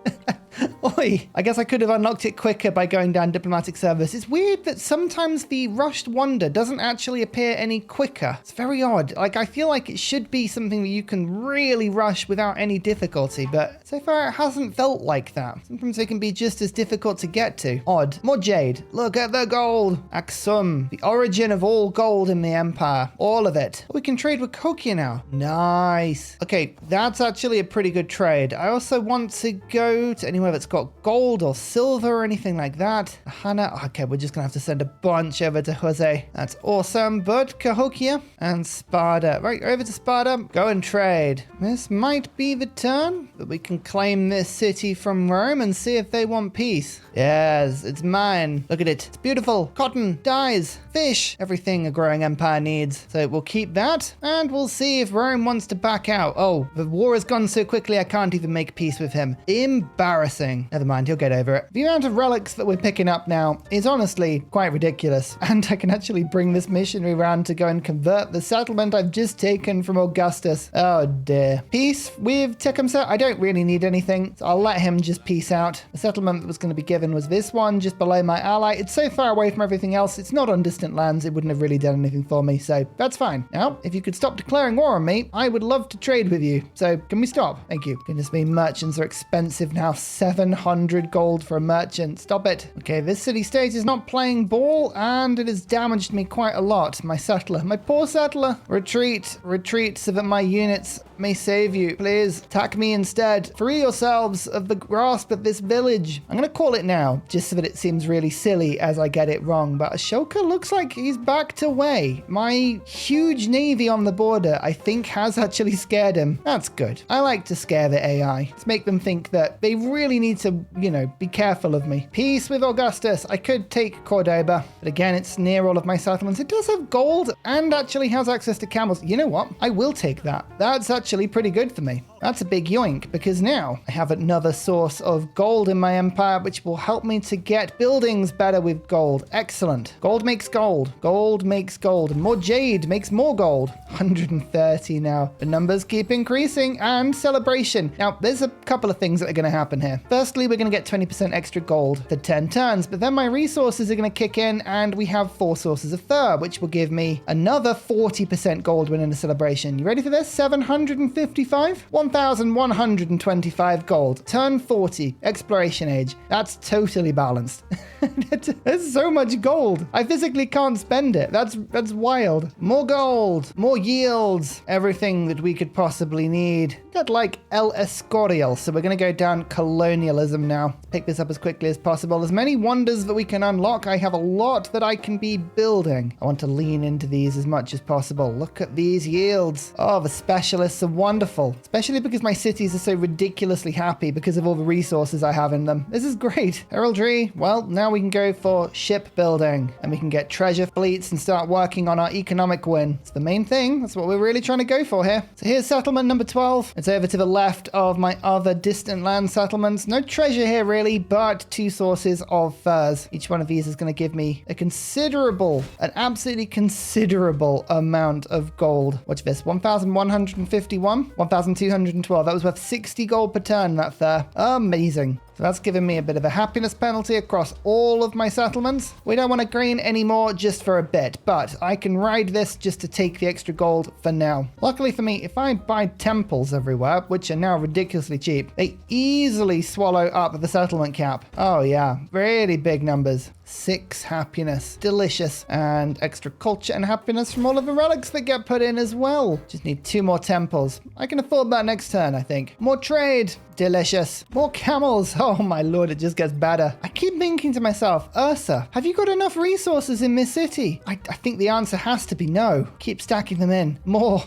Oi, I guess I could have unlocked it quicker by going down diplomatic service. It's weird that sometimes the rushed wonder doesn't actually appear any quicker. It's very odd. Like, I feel like it should be something that you can really rush without any difficulty, but so far it hasn't felt like that. Sometimes they can be just as difficult to get to. Odd. More jade. Look at the gold. Aksum, the origin of all gold in the empire. All of it. We can trade with Kokia now. Nice. Okay, that's actually a pretty good trade. I also want to go to anywhere that's got gold or silver or anything like that. Hana. Okay, we're just gonna have to send a bunch over to HUZZAH. That's awesome. But Cahokia and Sparta. Right, over to Sparta. Go and trade. This might be the turn that we can claim this city from Rome and see if they want peace. Yes, it's mine. Look at it. It's beautiful. Cotton, dyes, fish, everything a growing empire needs. So we'll keep that and we'll see if Rome wants to back out. Oh, the war has gone so quickly I can't even make peace with him. Embarrassing. Never mind, he'll get over it. The amount of relics that we're picking up now is honestly quite ridiculous. And I can actually bring this missionary around to go and convert the settlement I've just taken from Augustus. Oh dear. Peace with Tecumseh. I don't really need anything, so I'll let him just peace out. The settlement that was going to be given was this one, just below my ally. It's so far away from everything else. It's not on distant lands. It wouldn't have really done anything for me, so that's fine. Now, if you could stop declaring war on me, I would love to trade with you. So can we stop? Thank you. Goodness me, merchants are expensive now. 700 gold for a merchant. Stop it. Okay, this city-state is not playing ball, and it has damaged me quite a lot. My settler. My poor settler. Retreat. Retreat so that my units may save you. Please attack me instead. Free yourselves of the grasp of this village. I'm going to call it now, just so that it seems really silly as I get it wrong. But Ashoka looks like he's backed away. My huge navy on the border, I think, has actually scared him. That's good. I like to scare the AI. Let's make them think that they really need to, you know, be careful of me. Peace with Augustus. I could take Cordoba, but again, it's near all of my settlements. It does have gold and actually has access to camels. You know what? I will take that. That's actually pretty good for me. That's a big yoink, because now I have another source of gold in my empire, which will help me to get buildings better with gold. Excellent. Gold makes gold. Gold makes gold. And more jade makes more gold. 130 now. The numbers keep increasing, and celebration. Now, there's a couple of things that are going to happen here. Firstly, we're going to get 20% extra gold for 10 turns, but then my resources are going to kick in, and we have 4 sources of fur, which will give me another 40% gold win in a celebration. You ready for this? 755? 1,125 gold. Turn 40. Exploration age. That's totally balanced. There's so much gold. I physically can't spend it. That's wild. More gold. More yields. Everything that we could possibly need. Got like El Escorial. So we're going to go down colonialism now. Pick this up as quickly as possible. As many wonders that we can unlock. I have a lot that I can be building. I want to lean into these as much as possible. Look at these yields. Oh, the specialists are wonderful. Especially because my cities are so ridiculously happy because of all the resources I have in them. This is great. Heraldry. Well, now we can go for shipbuilding and we can get treasure fleets and start working on our economic win. It's the main thing. That's what we're really trying to go for here. So here's settlement number 12. It's over to the left of my other distant land settlements. No treasure here really, but 2 sources of furs. Each one of these is going to give me a considerable, an absolutely considerable amount of gold. Watch this. 1,151, 1,212. That was worth 60 gold per turn, that fur. Amazing. So that's given me a bit of a happiness penalty across all of my settlements. We don't want to gain anymore just for a bit, but I can ride this just to take the extra gold for now. Luckily for me, if I buy temples everywhere, which are now ridiculously cheap, they easily swallow up the settlement cap. Oh yeah, really big numbers. 6 happiness. Delicious. And extra culture and happiness from all of the relics that get put in as well. Just need 2 more temples. I can afford that next turn, I think. More trade. Delicious. More camels. Oh my lord, it just gets better. I keep thinking to myself, Ursa, have you got enough resources in this city? I think the answer has to be no. Keep stacking them in. More.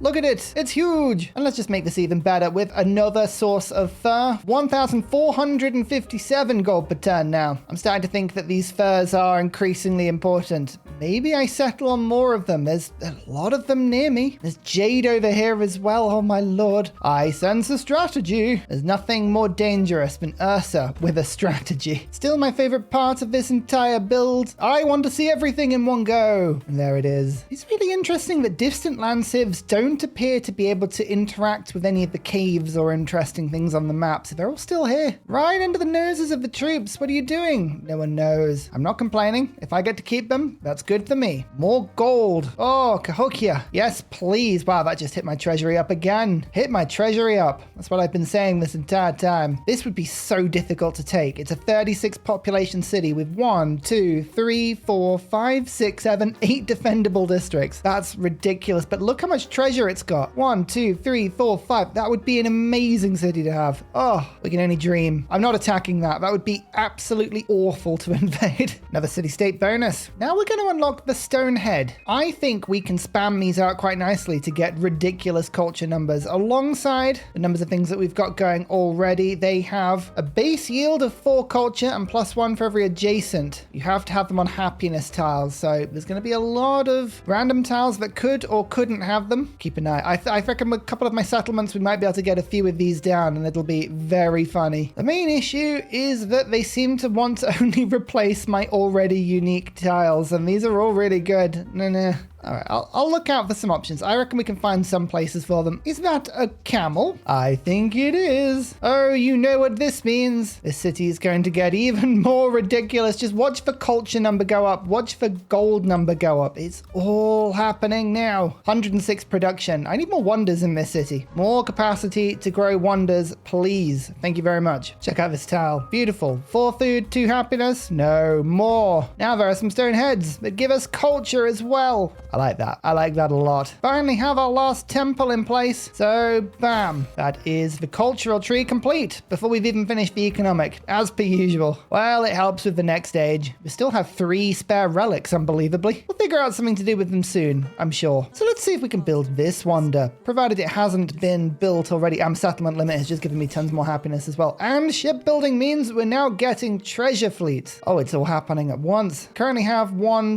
Look at it. It's huge. And let's just make this even better with another source of fur. 1,457 gold per turn now. I'm starting to think that these furs are increasingly important. Maybe I settle on more of them. There's a lot of them near me. There's jade over here as well. Oh my lord. I sense a strategy. There's nothing more dangerous than Ursa with a strategy. Still my favorite part of this entire build. I want to see everything in one go. And there it is. It's really interesting that distant land civs don't appear to be able to interact with any of the caves or interesting things on the map. So they're all still here. Right under the noses of the troops. What are you doing? No one knows. I'm not complaining. If I get to keep them, that's good for me. More gold. Oh, Cahokia. Yes, please. Wow, that just hit my treasury up again. Hit my treasury up. That's what I've been saying this entire time. This would be so difficult to take. It's a 36 population city with 1, 2, 3, 4, 5, 6, 7, 8 defendable districts. That's ridiculous. But look how much treasure it's got. 1, 2, 3, 4, 5. That would be an amazing city to have. Oh, we can only dream. I'm not attacking that. That would be absolutely awful to invade. Another city-state bonus. Now we're going to unlock the Stone Head. I think we can spam these out quite nicely to get ridiculous culture numbers alongside the numbers of things that we've got going already. They have a base yield of 4 culture and +1 for every adjacent. You have to have them on happiness tiles, so there's going to be a lot of random tiles that could or couldn't have them. Keep an eye. I reckon with a couple of my settlements we might be able to get a few of these down and it'll be very funny. The main issue is that they seem to want to only replace my already unique tiles, and these are all really good. Nah. All right, I'll look out for some options. I reckon we can find some places for them. Is that a camel? I think it is. Oh, you know what this means. This city is going to get even more ridiculous. Just watch for culture number go up. Watch for gold number go up. It's all happening now. 106 production. I need more wonders in this city. More capacity to grow wonders, please. Thank you very much. Check out this tile. Beautiful. 4 food, 2 happiness. No, more. Now there are some stone heads that give us culture as well. I like that. I like that a lot. Finally have our last temple in place. So, bam. That is the cultural tree complete before we've even finished the economic, as per usual. Well, it helps with the next stage. We still have 3 spare relics, unbelievably. We'll figure out something to do with them soon, I'm sure. So let's see if we can build this wonder, provided it hasn't been built already. Settlement limit has just given me tons more happiness as well. And shipbuilding means we're now getting treasure fleets. Oh, it's all happening at once. Currently have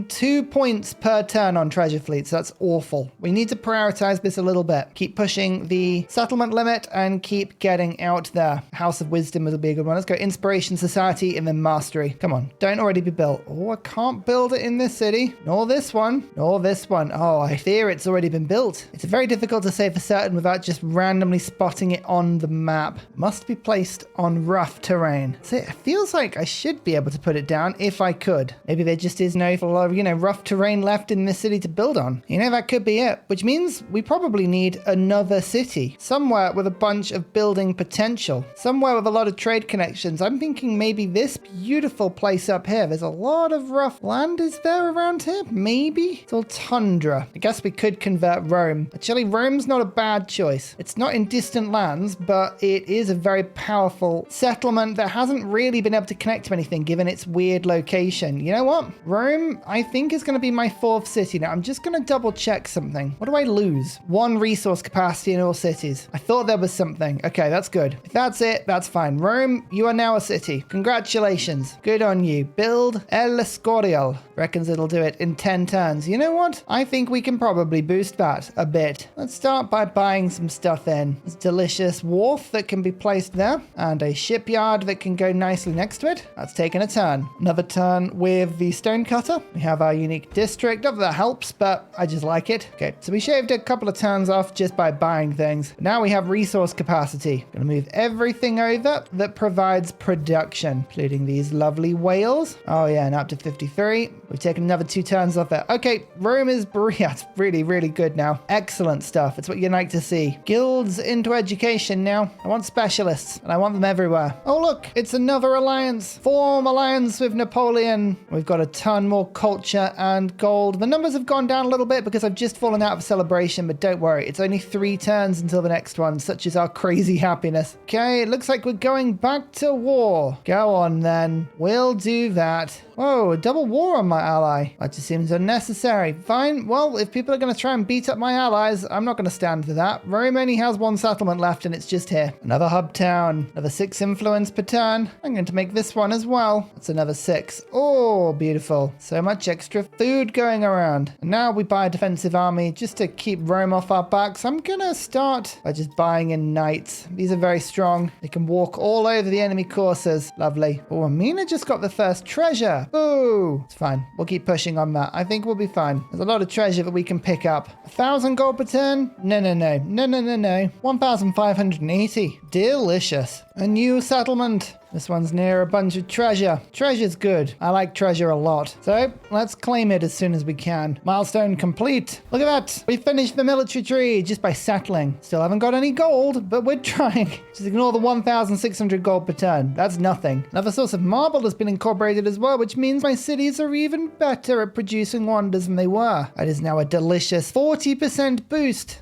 2 points per turn on treasure fleets. That's awful. We need to prioritize this a little bit. Keep pushing the settlement limit and keep getting out there. House of Wisdom will be a good one. Let's go Inspiration, Society, and then Mastery. Come on, don't already be built. Oh, I can't build it in this city. Nor this one. Nor this one. Oh, I fear it's already been built. It's very difficult to say for certain without just randomly spotting it on the map. Must be placed on rough terrain. So it feels like I should be able to put it down if I could. Maybe there just is no, rough terrain left in this city to build on. That could be it. Which means we probably need another city. Somewhere with a bunch of building potential. Somewhere with a lot of trade connections. I'm thinking maybe this beautiful place up here. There's a lot of rough land. Is there around here? Maybe? It's all tundra. I guess we could convert Rome. Actually, Rome's not a bad choice. It's not in distant lands, but it is a very powerful settlement that hasn't really been able to connect to anything given its weird location. You know what? Rome, I think, is going to be my 4th city. Now, I'm just going to double check something. What do I lose? 1 resource capacity in all cities. I thought there was something. Okay, that's good. If that's it, that's fine. Rome, you are now a city. Congratulations. Good on you. Build El Escorial. Reckons it'll do it in 10 turns. You know what? I think we can probably boost that a bit. Let's start by buying some stuff in. There's a delicious wharf that can be placed there and a shipyard that can go nicely next to it. That's taken a turn. Another turn with the stonecutter. We have our unique district. Not that that helps, but I just like it. Okay, so we shaved a couple of turns off just by buying things. Now we have resource capacity. Gonna move everything over that provides production, including these lovely whales. Oh yeah, and up to 53. We've taken another 2 turns off there. Okay, Rome is it's really, really good now. Excellent stuff. It's what you like to see. Guilds into education now. I want specialists, and I want them everywhere. Oh look, it's another alliance. Form alliance with Napoleon. We've got a ton more culture and gold. The numbers have gone down a little bit because I've just fallen out of celebration, but don't worry, it's only 3 turns until the next one, such is our crazy happiness. Okay, it looks like we're going back to war. Go on then. We'll do that. Whoa, a double war on my ally. That just seems unnecessary. Fine, well, if people are going to try and beat up my allies, I'm not going to stand for that. Rome only has 1 settlement left and it's just here. Another hub town. Another 6 influence per turn. I'm going to make this one as well. That's another 6. Oh, beautiful. So much extra food going around. And now we buy a defensive army just to keep Rome off our backs. I'm going to start by just buying in knights. These are very strong. They can walk all over the enemy courses. Lovely. Oh, Amina just got the first treasure. Ooh, it's fine. We'll keep pushing on that. I think we'll be fine. There's a lot of treasure that we can pick up. 1,000 gold per turn? No. 1,580. Delicious. A new settlement. This one's near a bunch of treasure. Treasure's good. I like treasure a lot. So let's claim it as soon as we can. Milestone complete. Look at that. We finished the military tree just by settling. Still haven't got any gold, but we're trying. Just ignore the 1,600 gold per turn. That's nothing. Another source of marble has been incorporated as well, which means my cities are even better at producing wonders than they were. That is now a delicious 40% boost.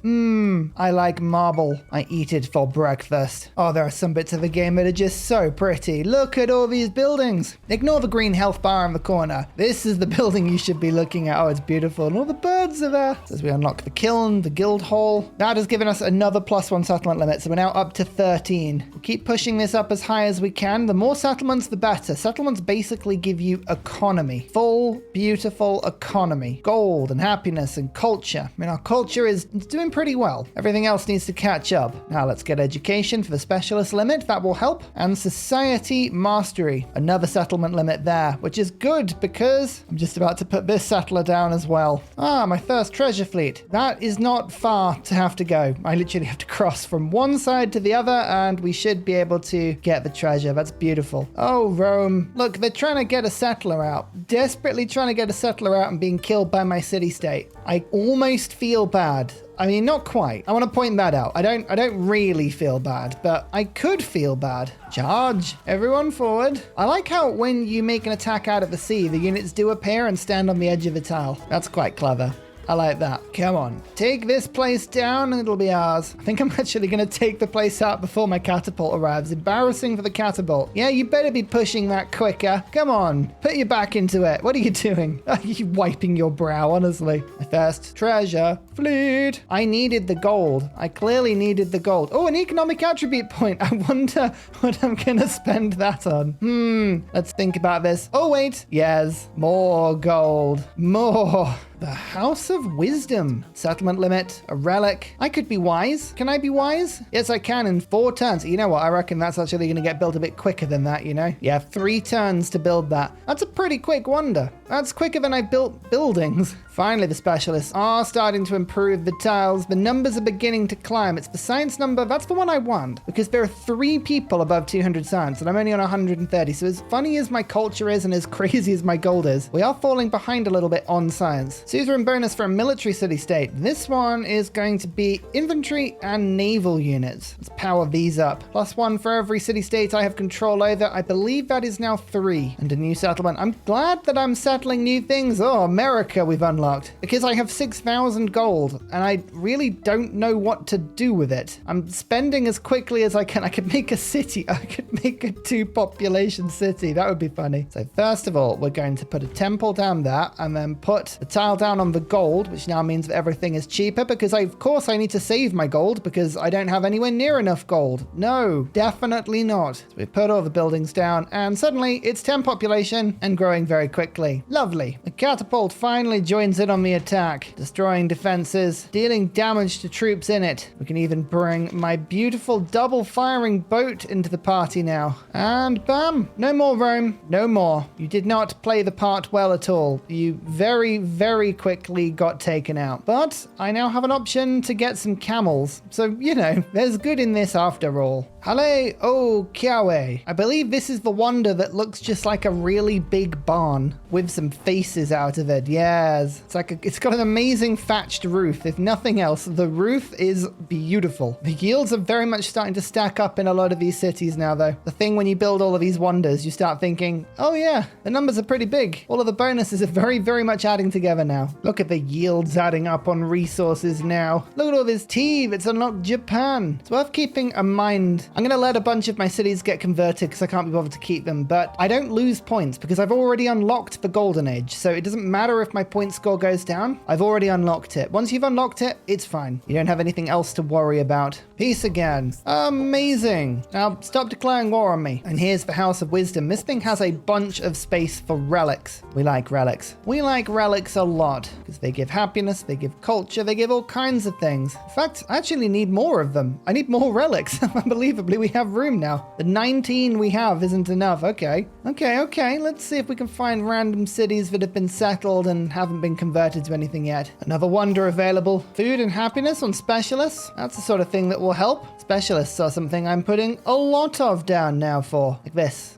I like marble. I eat it for breakfast. Oh, there are some bits of the game that are just so pretty. Look at all these buildings. Ignore the green health bar in the corner. This is the building you should be looking at. Oh, it's beautiful. And all the birds are there. So as we unlock the kiln, the guild hall, that has given us another +1 settlement limit. So we're now up to 13. We'll keep pushing this up as high as we can. The more settlements, the better. Settlements basically give you economy. Full, beautiful economy. Gold and happiness and culture. I mean, our culture is doing pretty well. Everything else needs to catch up. Now let's get education for the specialist limit. That will help. And society mastery. Another settlement limit there, which is good because I'm just about to put this settler down as well. Ah, my first treasure fleet. That is not far to have to go. I literally have to cross from one side to the other and we should be able to get the treasure. That's beautiful. Oh, Rome. Look, they're trying to get a settler out. Desperately trying to get a settler out and being killed by my city-state. I almost feel bad. I mean, not quite. I want to point that out. I don't really feel bad, but I could feel bad. Charge. Everyone forward. I like how when you make an attack out of the sea, the units do appear and stand on the edge of the tile. That's quite clever. I like that. Come on. Take this place down and it'll be ours. I think I'm actually going to take the place out before my catapult arrives. Embarrassing for the catapult. Yeah, you better be pushing that quicker. Come on. Put your back into it. What are you doing? Are you wiping your brow, honestly? My first treasure. Fleet. I needed the gold. I clearly needed the gold. Oh, an economic attribute point. I wonder what I'm going to spend that on. Let's think about this. Oh, wait. Yes. More gold. More. The House of Wisdom. Settlement limit. A relic. I could be wise. Can I be wise? Yes, I can in 4 turns. You know what? I reckon that's actually going to get built a bit quicker than that, you know? Yeah, 3 turns to build that. That's a pretty quick wonder. That's quicker than I built buildings. Finally, the specialists are starting to improve the tiles. The numbers are beginning to climb. It's the science number. That's the one I want because there are 3 people above 200 science and I'm only on 130. So as funny as my culture is and as crazy as my gold is, we are falling behind a little bit on science. Suzerain bonus for a military city-state. This one is going to be infantry and naval units. Let's power these up. +1 for every city-state I have control over. I believe that is now 3. And a new settlement. I'm glad that I'm settling new things. Oh, America we've unlocked. Because I have 6,000 gold and I really don't know what to do with it. I'm spending as quickly as I can. I could make a city. I could make a 2-population city. That would be funny. So first of all, we're going to put a temple down there and then put the tile down on the gold, which now means that everything is cheaper because of course I need to save my gold because I don't have anywhere near enough gold. No, definitely not. So we put all the buildings down and suddenly it's 10 population and growing very quickly. Lovely. The catapult finally joins in on the attack, destroying defenses, dealing damage to troops in it. We can even bring my beautiful double firing boat into the party now. And bam, no more Rome, no more. You did not play the part well at all. You very, very quickly got taken out. But I now have an option to get some camels. So, you know, there's good in this after all. Hale o Kiawe. I believe this is the wonder that looks just like a really big barn with some faces out of it. Yes. It's got an amazing thatched roof. If nothing else, the roof is beautiful. The yields are very much starting to stack up in a lot of these cities now, though. The thing when you build all of these wonders, you start thinking, oh yeah, the numbers are pretty big. All of the bonuses are very, very much adding together now. Look at the yields adding up on resources now. Look at all this tea that's unlocked Japan. It's worth keeping in mind. I'm going to let a bunch of my cities get converted because I can't be bothered to keep them, but I don't lose points because I've already unlocked the golden age. So it doesn't matter if my point score goes down. I've already unlocked it. Once you've unlocked it, it's fine. You don't have anything else to worry about. Peace again. Amazing. Now stop declaring war on me. And here's the House of Wisdom. This thing has a bunch of space for relics. We like relics. We like relics a lot because they give happiness, they give culture, they give all kinds of things. In fact, I actually need more of them. I need more relics. Unbelievably, we have room now. The 19 we have isn't enough. Okay. Let's see if we can find random cities that have been settled and haven't been converted to anything yet. Another wonder available. Food and happiness on specialists. That's the sort of thing that will help. Specialists are something I'm putting a lot of down now for.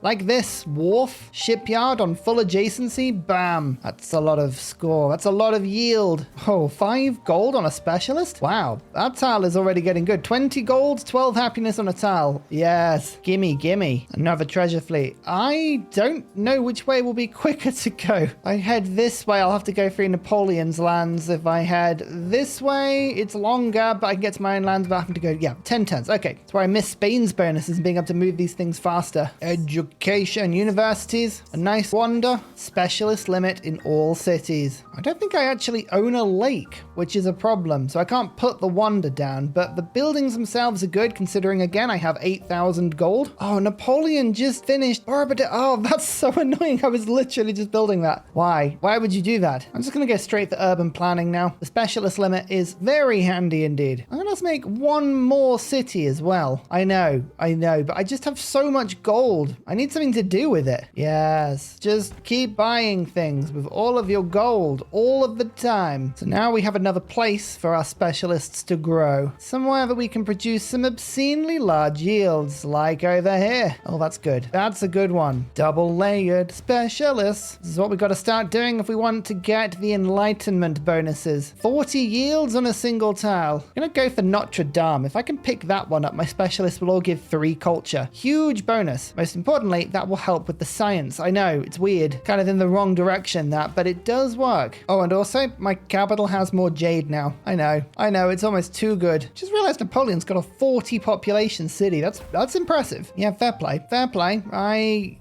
Like this. Wharf, shipyard on full adjacency. Bam. That's a lot of score. That's a lot of yield. Oh, 5 gold on a specialist? Wow. That tile is already getting good. 20 gold, 12 happiness on a tile. Yes. Gimme. Another treasure fleet. I don't know which way will be quicker to go. If I head this way, I'll have to go through Napoleon's lands. If I head this way, it's longer, but I can get to my own lands without having to go, 10 turns. Okay. That's where I miss Spain's bonuses and being able to move these things faster. Education, universities, a nice wonder. Specialist limit in all cities. I don't think I actually own a lake, which is a problem. So I can't put the wonder down, but the buildings themselves are good considering, again, I have 8,000 gold. Oh, Napoleon just finished. Oh, that's so annoying. I was literally just building that. Why? Why would you do that? I'm just going to go straight for urban planning now. The specialist limit is very handy indeed. I'm going to make one more city as well. I know, but I just have so much gold. I need something to do with it. Yes, just keep buying things with all of your gold all of the time. So now we have another place for our specialists to grow. Somewhere that we can produce some obscenely large yields, like over here. Oh, that's good. That's a good one. Double layered specialists. This is what we've got to start doing if we want to get the enlightenment bonuses. 40 yields on a single tile. I'm going to go for for Notre Dame. If I can pick that one up, my specialist will all give 3 culture. Huge bonus. Most importantly, that will help with the science. I know, it's weird. Kind of in the wrong direction, that, but it does work. Oh, and also, my capital has more jade now. I know, it's almost too good. Just realized Napoleon's got a 40 population city. That's impressive. Yeah, fair play. Fair play.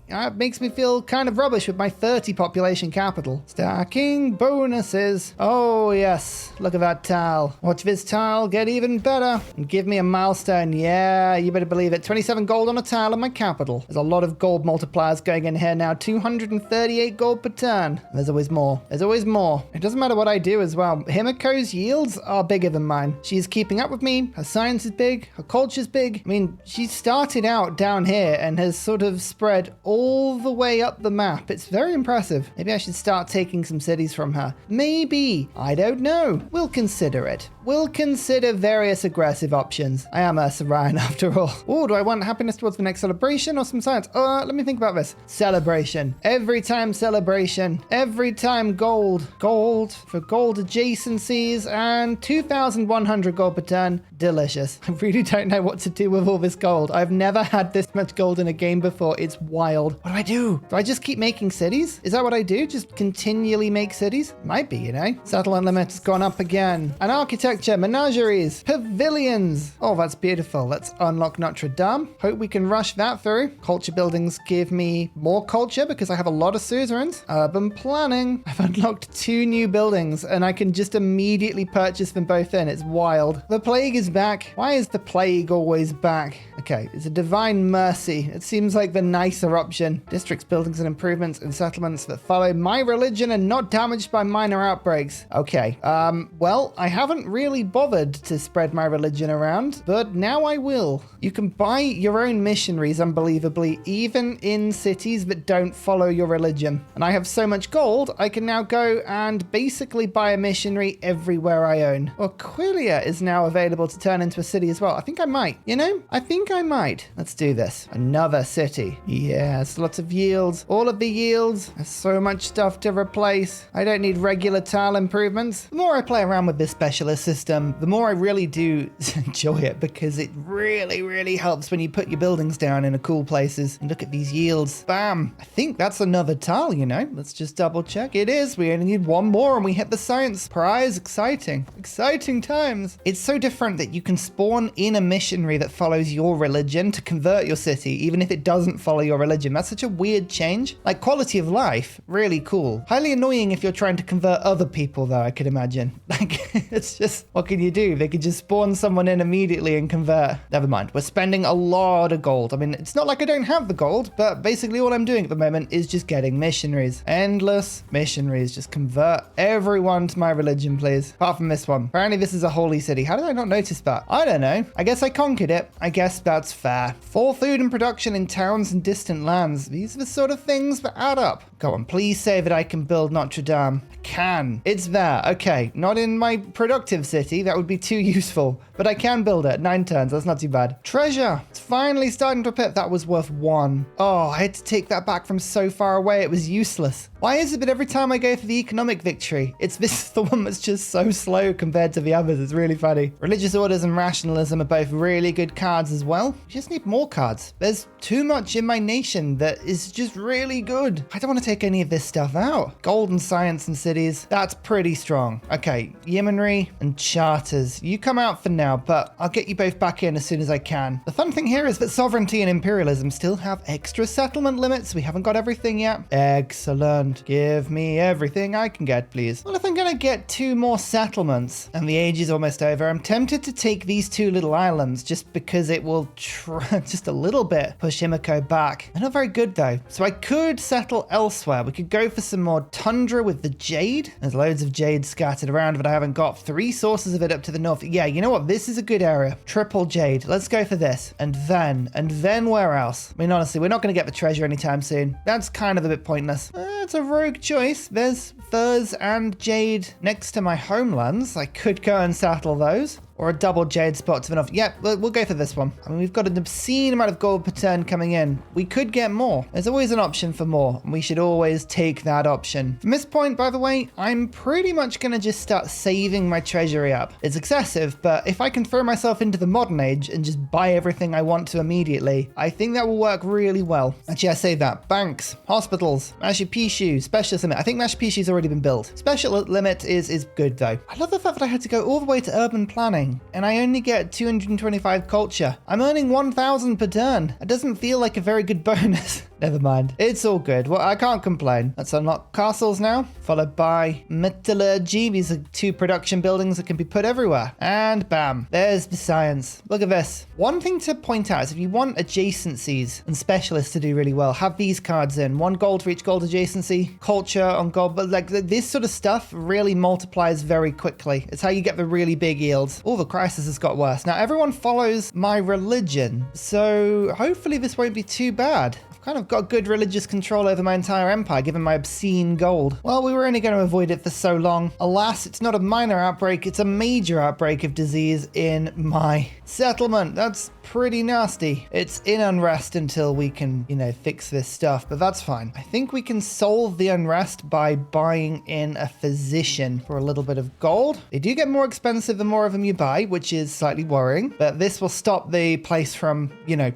It makes me feel kind of rubbish with my 30 population capital. Stacking bonuses. Oh, yes. Look at that tile. Watch this tile get even better. And give me a milestone. Yeah, you better believe it. 27 gold on a tile in my capital. There's a lot of gold multipliers going in here now. 238 gold per turn. There's always more. There's always more. It doesn't matter what I do as well. Himiko's yields are bigger than mine. She's keeping up with me. Her science is big. Her culture's big. I mean, she started out down here and has sort of spread all the way up the map. It's very impressive. Maybe I should start taking some cities from her. Maybe. I don't know. We'll consider it. We'll consider various aggressive options. I am Ursa Ryan after all. Oh, do I want happiness towards the next celebration or some science? Let me think about this. Celebration. Every time celebration. Every time gold. Gold for gold adjacencies and 2,100 gold per turn. Delicious. I really don't know what to do with all this gold. I've never had this much gold in a game before. It's wild. What do I do? Do I just keep making cities? Is that what I do? Just continually make cities? Might be, you know. Settlement limit's gone up again. And architecture, menageries, pavilions. Oh, that's beautiful. Let's unlock Notre Dame. Hope we can rush that through. Culture buildings give me more culture because I have a lot of suzerains. Urban planning. I've unlocked 2 new buildings and I can just immediately purchase them both in. It's wild. The plague is back. Why is the plague always back? Okay, it's a divine mercy. It seems like the nicer option. Districts, buildings, and improvements in settlements that follow my religion and not damaged by minor outbreaks. Okay, well, I haven't really bothered to spread my religion around, but now I will. You can buy your own missionaries, unbelievably, even in cities that don't follow your religion. And I have so much gold, I can now go and basically buy a missionary everywhere I own. Aquilia is now available to turn into a city as well. I think I might, you know? I think I might. Let's do this. Another city. Yes, lots of yields. All of the yields. There's so much stuff to replace. I don't need regular tile improvements. The more I play around with this specialist system, the more I really do enjoy it because it really helps when you put your buildings down in cool places. And look at these yields. Bam. I think that's another tile, you know? Let's just double check. It is. We only need 1 more and we hit the science prize. Exciting. Exciting times. It's so different that you can spawn in a missionary that follows your religion to convert your city, even if it doesn't follow your religion. That's such a weird change. Like quality of life, really cool. Highly annoying if you're trying to convert other people though, I could imagine. Like, it's just, what can you do? They could just spawn someone in immediately and convert. Never mind. We're spending a lot of gold. I mean, it's not like I don't have the gold, but basically all I'm doing at the moment is just getting missionaries. Endless missionaries. Just convert everyone to my religion, please. Apart from this one. Apparently this is a holy city. How did I not notice that? I don't know. I guess I conquered it. I guess that's fair. For food and production in towns and distant lands. These are the sort of things that add up. Go on, please say that I can build Notre Dame. I can. It's there. Okay, not in my productive city. That would be too useful. But I can build it. 9 turns. That's not too bad. Treasure. It's finally starting to appear. That was worth 1. Oh, I had to take that back from so far away. It was useless. Why is it that every time I go for the economic victory, it's the one that's just so slow compared to the others? It's really funny. Religious orders and rationalism are both really good cards as well. You just need more cards. There's too much in my nation that is just really good. I don't want to take any of this stuff out. Gold and science and cities. That's pretty strong. Okay, yeomanry and charters. You come out for now, but I'll get you both back in as soon as I can. The fun thing here is that sovereignty and imperialism still have extra settlement limits. We haven't got everything yet. Excellent. Give me everything I can get, please. Well, if I'm gonna get 2 more settlements and the age is almost over, I'm tempted to take these 2 little islands just because it will just a little bit push Himiko back. They're not very good though. So I could settle elsewhere. We could go for some more tundra with the jade. There's loads of jade scattered around, but I haven't got 3 sources of it up to the north. Yeah, you know what? This is a good area. Triple jade. Let's go for this. And then where else? I mean, honestly, we're not going to get the treasure anytime soon. That's kind of a bit pointless. It's a rogue choice. There's furs and jade next to my homelands. I could go and settle those. or a double jade spot to enough. Yeah, we'll go for this one. I mean, we've got an obscene amount of gold per turn coming in. We could get more. There's always an option for more, and we should always take that option. From this point, by the way, I'm pretty much going to just start saving my treasury up. It's excessive, but if I can throw myself into the modern age and just buy everything I want to immediately, I think that will work really well. Actually, I say that. Banks, hospitals, Mashipishu, specialist limit. I think Mashipishu's already been built. Special limit is good though. I love the fact that I had to go all the way to urban planning and I only get 225 culture. I'm earning 1,000 per turn. It doesn't feel like a very good bonus. Never mind. It's all good. Well, I can't complain. Let's unlock castles now, followed by metallurgy. These are 2 production buildings that can be put everywhere. And bam, there's the science. Look at this. One thing to point out is if you want adjacencies and specialists to do really well, have these cards in. 1 gold for each gold adjacency, culture on gold, but like this sort of stuff really multiplies very quickly. It's how you get the really big yields. Oh, the crisis has got worse. Now everyone follows my religion, so hopefully this won't be too bad. Kind of got good religious control over my entire empire, given my obscene gold. Well, we were only going to avoid it for so long. Alas, it's not a minor outbreak, it's a major outbreak of disease in my settlement. That's pretty nasty. It's in unrest until we can, fix this stuff, but that's fine. I think we can solve the unrest by buying in a physician for a little bit of gold. They do get more expensive the more of them you buy, which is slightly worrying, but this will stop the place from,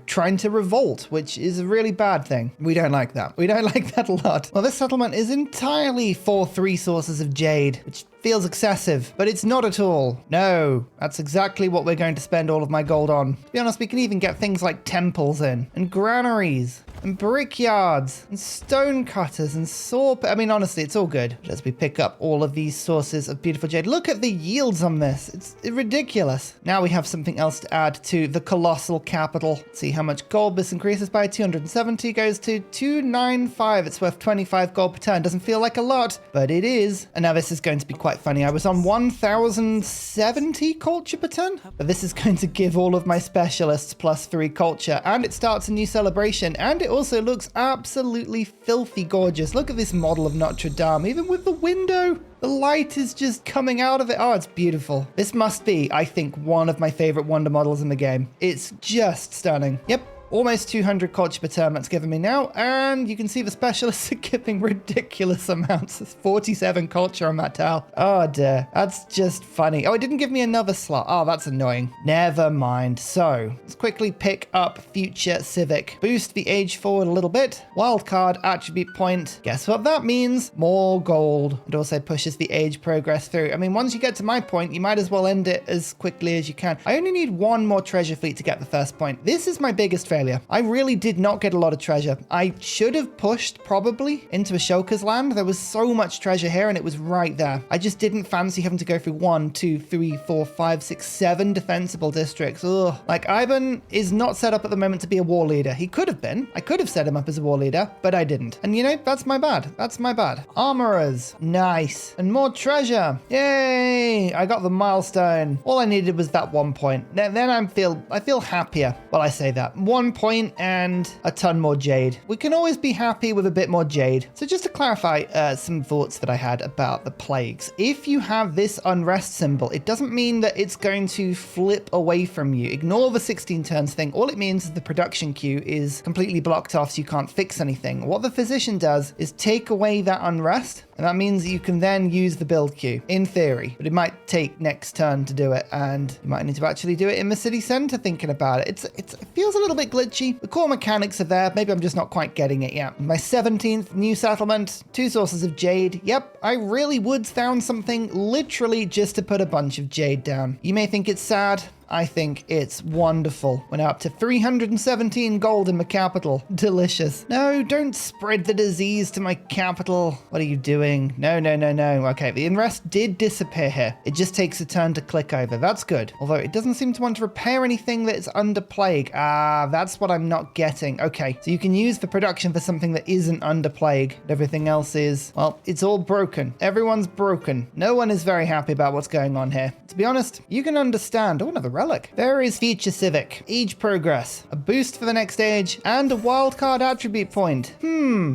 trying to revolt, which is a really bad thing. We don't like that. We don't like that a lot. Well, this settlement is entirely for 3 sources of jade, which feels excessive, but it's not at all. No, that's exactly what we're going to spend all of my gold on. To be honest, we can even get things like temples in, and granaries, and brickyards, and stone cutters, and I mean, honestly, it's all good. As we pick up all of these sources of beautiful jade. Look at the yields on this. It's ridiculous. Now we have something else to add to the colossal capital. Let's see how much gold this increases by. 270 goes to 295. It's worth 25 gold per turn. Doesn't feel like a lot, but it is. And now this is going to be quite funny. I was on 1,070 culture per turn, but this is going to give all of my specialists plus 3 culture, and it starts a new celebration, and it also looks absolutely filthy gorgeous. Look at this model of Notre Dame, even with the window. The light is just coming out of it. Oh, it's beautiful. This must be, I think, one of my favorite wonder models in the game. It's just stunning. Yep. Almost 200 culture per turn that's given me now, and you can see the specialists are giving ridiculous amounts. It's 47 culture on that tile. Oh dear, that's just funny. Oh, it didn't give me another slot. Oh, that's annoying. Never mind. So let's quickly pick up future civic. Boost the age forward a little bit. Wildcard attribute point. Guess what that means? More gold. It also pushes the age progress through. I mean, once you get to my point, you might as well end it as quickly as you can. I only need 1 more treasure fleet to get the first point. This is my biggest failure. I really did not get a lot of treasure. I should have pushed probably into Ashoka's land. There was so much treasure here and it was right there. I just didn't fancy having to go through 1, 2, 3, 4, 5, 6, 7 defensible districts. Ugh. Like, Ibn is not set up at the moment to be a war leader. He could have been. I could have set him up as a war leader, but I didn't. And that's my bad. That's my bad. Armorers. Nice. And more treasure. Yay. I got the milestone. All I needed was that 1 point. Then I feel happier. Well, I say that. 1 point and a ton more jade. We can always be happy with a bit more jade. So just to clarify some thoughts that I had about the plagues. If you have this unrest symbol, it doesn't mean that it's going to flip away from you. Ignore the 16 turns thing. All it means is the production queue is completely blocked off so you can't fix anything. What the physician does is take away that unrest, and that means you can then use the build queue, in theory. But it might take next turn to do it, and you might need to actually do it in the city center thinking about it. It feels a little bit glitchy. The core mechanics are there. Maybe I'm just not quite getting it yet. My 17th new settlement, 2 sources of jade. Yep, I really would found something literally just to put a bunch of jade down. You may think it's sad. I think it's wonderful. We're now up to 317 gold in my capital. Delicious. No, don't spread the disease to my capital. What are you doing? No. Okay, the unrest did disappear here. It just takes a turn to click over. That's good. Although it doesn't seem to want to repair anything that is under plague. Ah, that's what I'm not getting. Okay, so you can use the production for something that isn't under plague. Everything else is, well, it's all broken. Everyone's broken. No one is very happy about what's going on here. To be honest, you can understand. Oh, another relic. There is future civic, age progress, a boost for the next age, and a wildcard attribute point.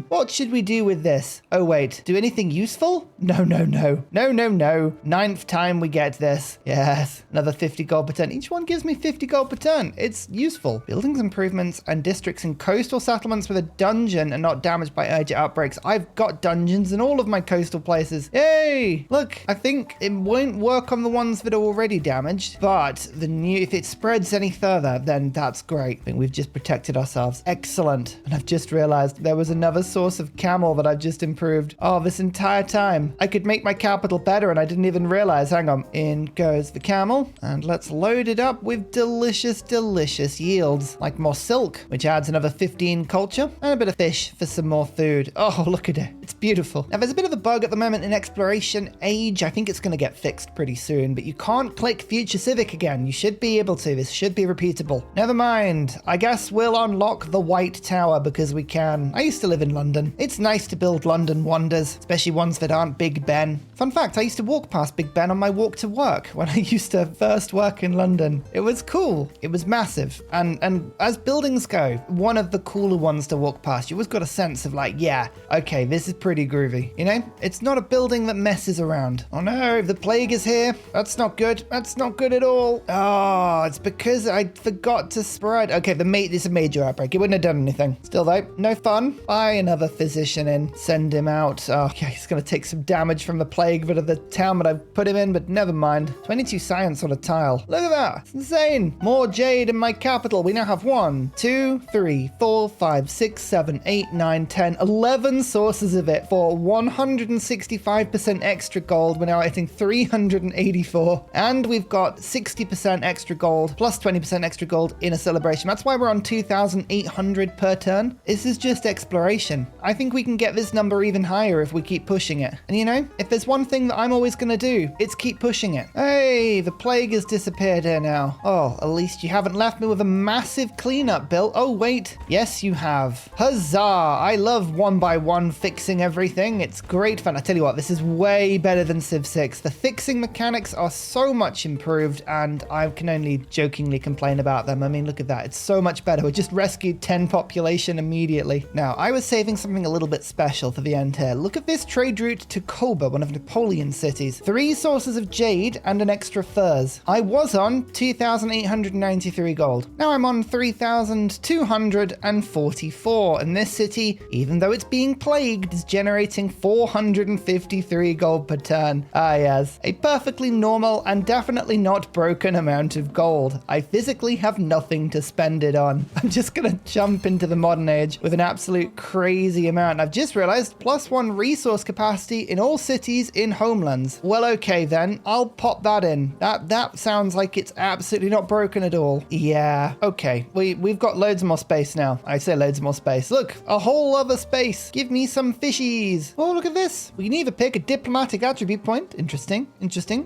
What should we do with this? Oh wait, do anything useful? No. 9th time we get this. Yes, another 50 gold per turn. Each one gives me 50 gold per turn. It's useful. Buildings improvements and districts in coastal settlements with a dungeon and not damaged by urgent outbreaks. I've got dungeons in all of my coastal places. Yay! Look, I think it won't work on the ones that are already damaged, but if it spreads any further, then that's great. I think we've just protected ourselves. Excellent. And I've just realized there was another source of camel that I've just improved. Oh, this entire time. I could make my capital better and I didn't even realize. Hang on. In goes the camel. And let's load it up with delicious, delicious yields. Like more silk, which adds another 15 culture. And a bit of fish for some more food. Oh, look at it. It's beautiful. Now, there's a bit of a bug at the moment in Exploration Age. I think it's going to get fixed pretty soon, but you can't click Future Civic again. You should be able to. This should be repeatable. Never mind. I guess we'll unlock the White Tower because we can. I used to live in London. It's nice to build London wonders, especially ones that aren't Big Ben. Fun fact, I used to walk past Big Ben on my walk to work when I used to first work in London. It was cool. It was massive. And as buildings go, one of the cooler ones to walk past. You always got a sense of like, yeah, okay, this is pretty groovy. You know, it's not a building that messes around. Oh no, the plague is here. That's not good. That's not good at all. Oh, it's because I forgot to spread. Okay, it's a major outbreak. It wouldn't have done anything. Still though, no fun. Buy another physician in. Send him out. Oh, okay, he's going to take some damage from the plague bit of the town that I've put him in, but never mind. 22 science on a tile. Look at that. It's insane. More jade in my capital. We now have 1, 2, 3, 4, 5, 6, 7, 8, 9, 10, 11 sources of it for 165% extra gold. We're now hitting 384. And we've got 60% extra gold plus 20% extra gold in a celebration. That's why we're on 2,800 per turn. This is just exploration. I think we can get this number even higher if we keep pushing it. And you know, if there's one thing that I'm always going to do, it's keep pushing it. Hey, the plague has disappeared here now. Oh, at least you haven't left me with a massive cleanup bill. Oh, wait. Yes, you have. Huzzah! I love 1 by 1 fixing everything. It's great fun. I tell you what, this is way better than Civ 6. The fixing mechanics are so much improved, and I can only jokingly complain about them. I mean, look at that. It's so much better. We just rescued 10 population immediately. Now, I was saving something a little bit special for the end here. Look at this trade route to Koba, one of Napoleon's cities. 3 sources of jade and an extra furs. I was on 2,893 gold. Now I'm on 3,244. And this city, even though it's being plagued, is generating 453 gold per turn. Ah, yes. A perfectly normal and definitely not broken amount of gold. I physically have nothing to spend it on. I'm just gonna jump into the modern age with an absolute crazy amount. I've just realized +1 resource capacity in all cities in homelands. Well, okay then, I'll pop that in. That sounds like it's absolutely not broken at all. Yeah, okay. We've got loads more space now. I say loads more space. Look, a whole other space. Give me some fishies. Oh, look at this. We can either pick a diplomatic attribute point. Interesting,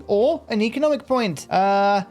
or an economic point.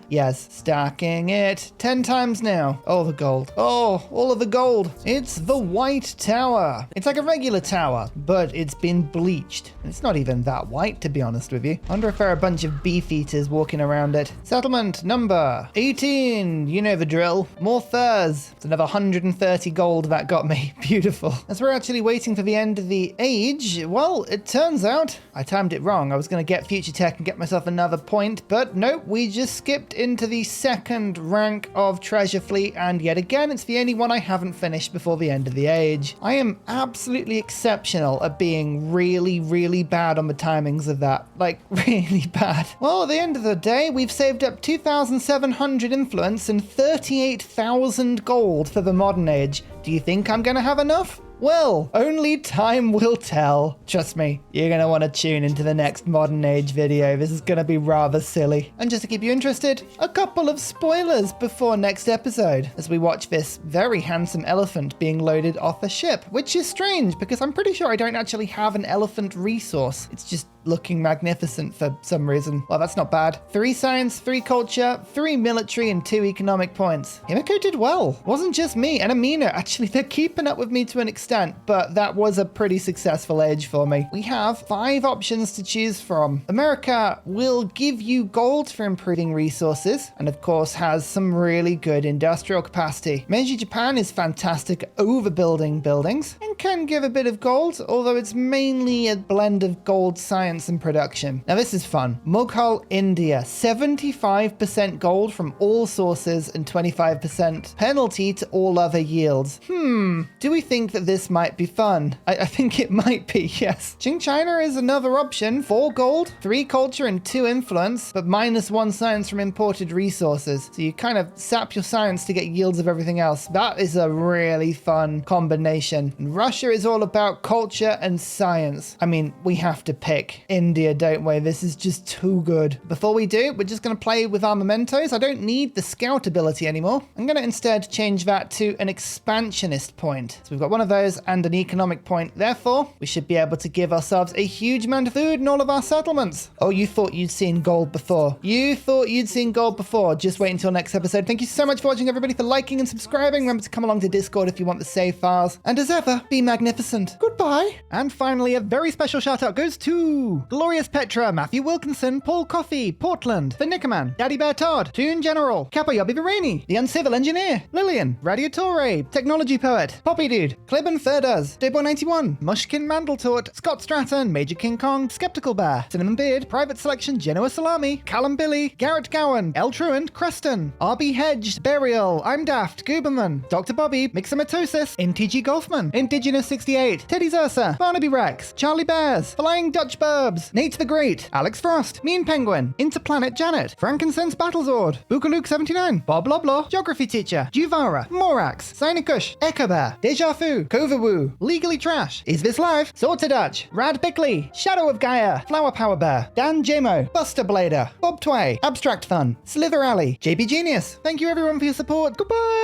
Yes, stacking it 10 times now. Oh, the gold. Oh, all of the gold. It's the White Tower. It's like a regular tower, but it's been bleached. It's not even that white, to be honest with you. I wonder if there are a bunch of beef eaters walking around it. Settlement number 18. You know the drill. More furs. It's another 130 gold that got me. Beautiful. As we're actually waiting for the end of the age, well, it turns out I timed it wrong. I was going to get future tech and get myself another point, but nope, we just skipped into the 2nd rank of treasure fleet, and yet again, it's the only one I haven't finished before the end of the age. I am absolutely exceptional at being really, really bad on the timings of that. Like, really bad. Well, at the end of the day, we've saved up 2,700 influence and 38,000 gold for the modern age. Do you think I'm going to have enough? Well, only time will tell. Trust me, you're going to want to tune into the next modern age video. This is going to be rather silly. And just to keep you interested, a couple of spoilers before next episode as we watch this very handsome elephant being loaded off a ship, which is strange because I'm pretty sure I don't actually have an elephant resource. It's just looking magnificent for some reason. Well, that's not bad. 3 science, 3 culture, 3 military, and 2 economic points. Himiko did well. Wasn't just me and Amina. Actually, they're keeping up with me to an extent, but that was a pretty successful age for me. We have 5 options to choose from. America will give you gold for improving resources, and of course has some really good industrial capacity. Meiji Japan is fantastic at overbuilding buildings and can give a bit of gold, although it's mainly a blend of gold, science, and production. Now this is fun. Mughal India, 75% gold from all sources and 25% penalty to all other yields. Do we think that this might be fun? I think it might be, yes. Qing China is another option. 4 gold, 3 culture, and 2 influence, but -1 science from imported resources. So you kind of sap your science to get yields of everything else. That is a really fun combination. And Russia is all about culture and science. I mean, we have to pick India, don't we? This is just too good. Before we do, we're just going to play with our mementos. I don't need the scout ability anymore. I'm going to instead change that to an expansionist point. So we've got one of those and an economic point. Therefore, we should be able to give ourselves a huge amount of food in all of our settlements. Oh, you thought you'd seen gold before. You thought you'd seen gold before. Just wait until next episode. Thank you so much for watching, everybody, for liking and subscribing. Remember to come along to Discord if you want the save files. And as ever, be magnificent. Goodbye. And finally, a very special shout out goes to Glorious Petra, Matthew Wilkinson, Paul Coffey, Portland, The Nickerman, Daddy Bear Todd, Toon General, Kappa Yobby Virani, The Uncivil Engineer, Lillian, Radiatore, Technology Poet, Poppy Dude, Clibben Ferdaz, Dayboy91, Mushkin Mandletort, Scott Stratton, Major King Kong, Skeptical Bear, Cinnamon Beard, Private Selection, Genoa Salami, Callum Billy, Garrett Gowan, El Truant, Creston, RB Hedged, Burial, I'm Daft, Gooberman, Dr. Bobby, Mixomatosis, NTG Golfman, Indigenous 68, Teddy's Ursa, Barnaby Rex, Charlie Bears, Flying Dutch Burbs, Nate the Great, Alex Frost, Mean Penguin, Interplanet Janet, Frankincense Battlezord, Bookaluk 79, Bob Loblaw, Geography Teacher, Juvara, Morax, Sinikush, Echo Bear, Deja Fu, Kovawoo, Legally Trash, Is This Live, Sorta Dutch, Rad Bickley, Shadow of Gaia, Flower Power Bear, Dan Jamo, Buster Blader, Bob Tway, Abstract Fun, Slither Alley, JP Genius. Thank you everyone for your support. Goodbye.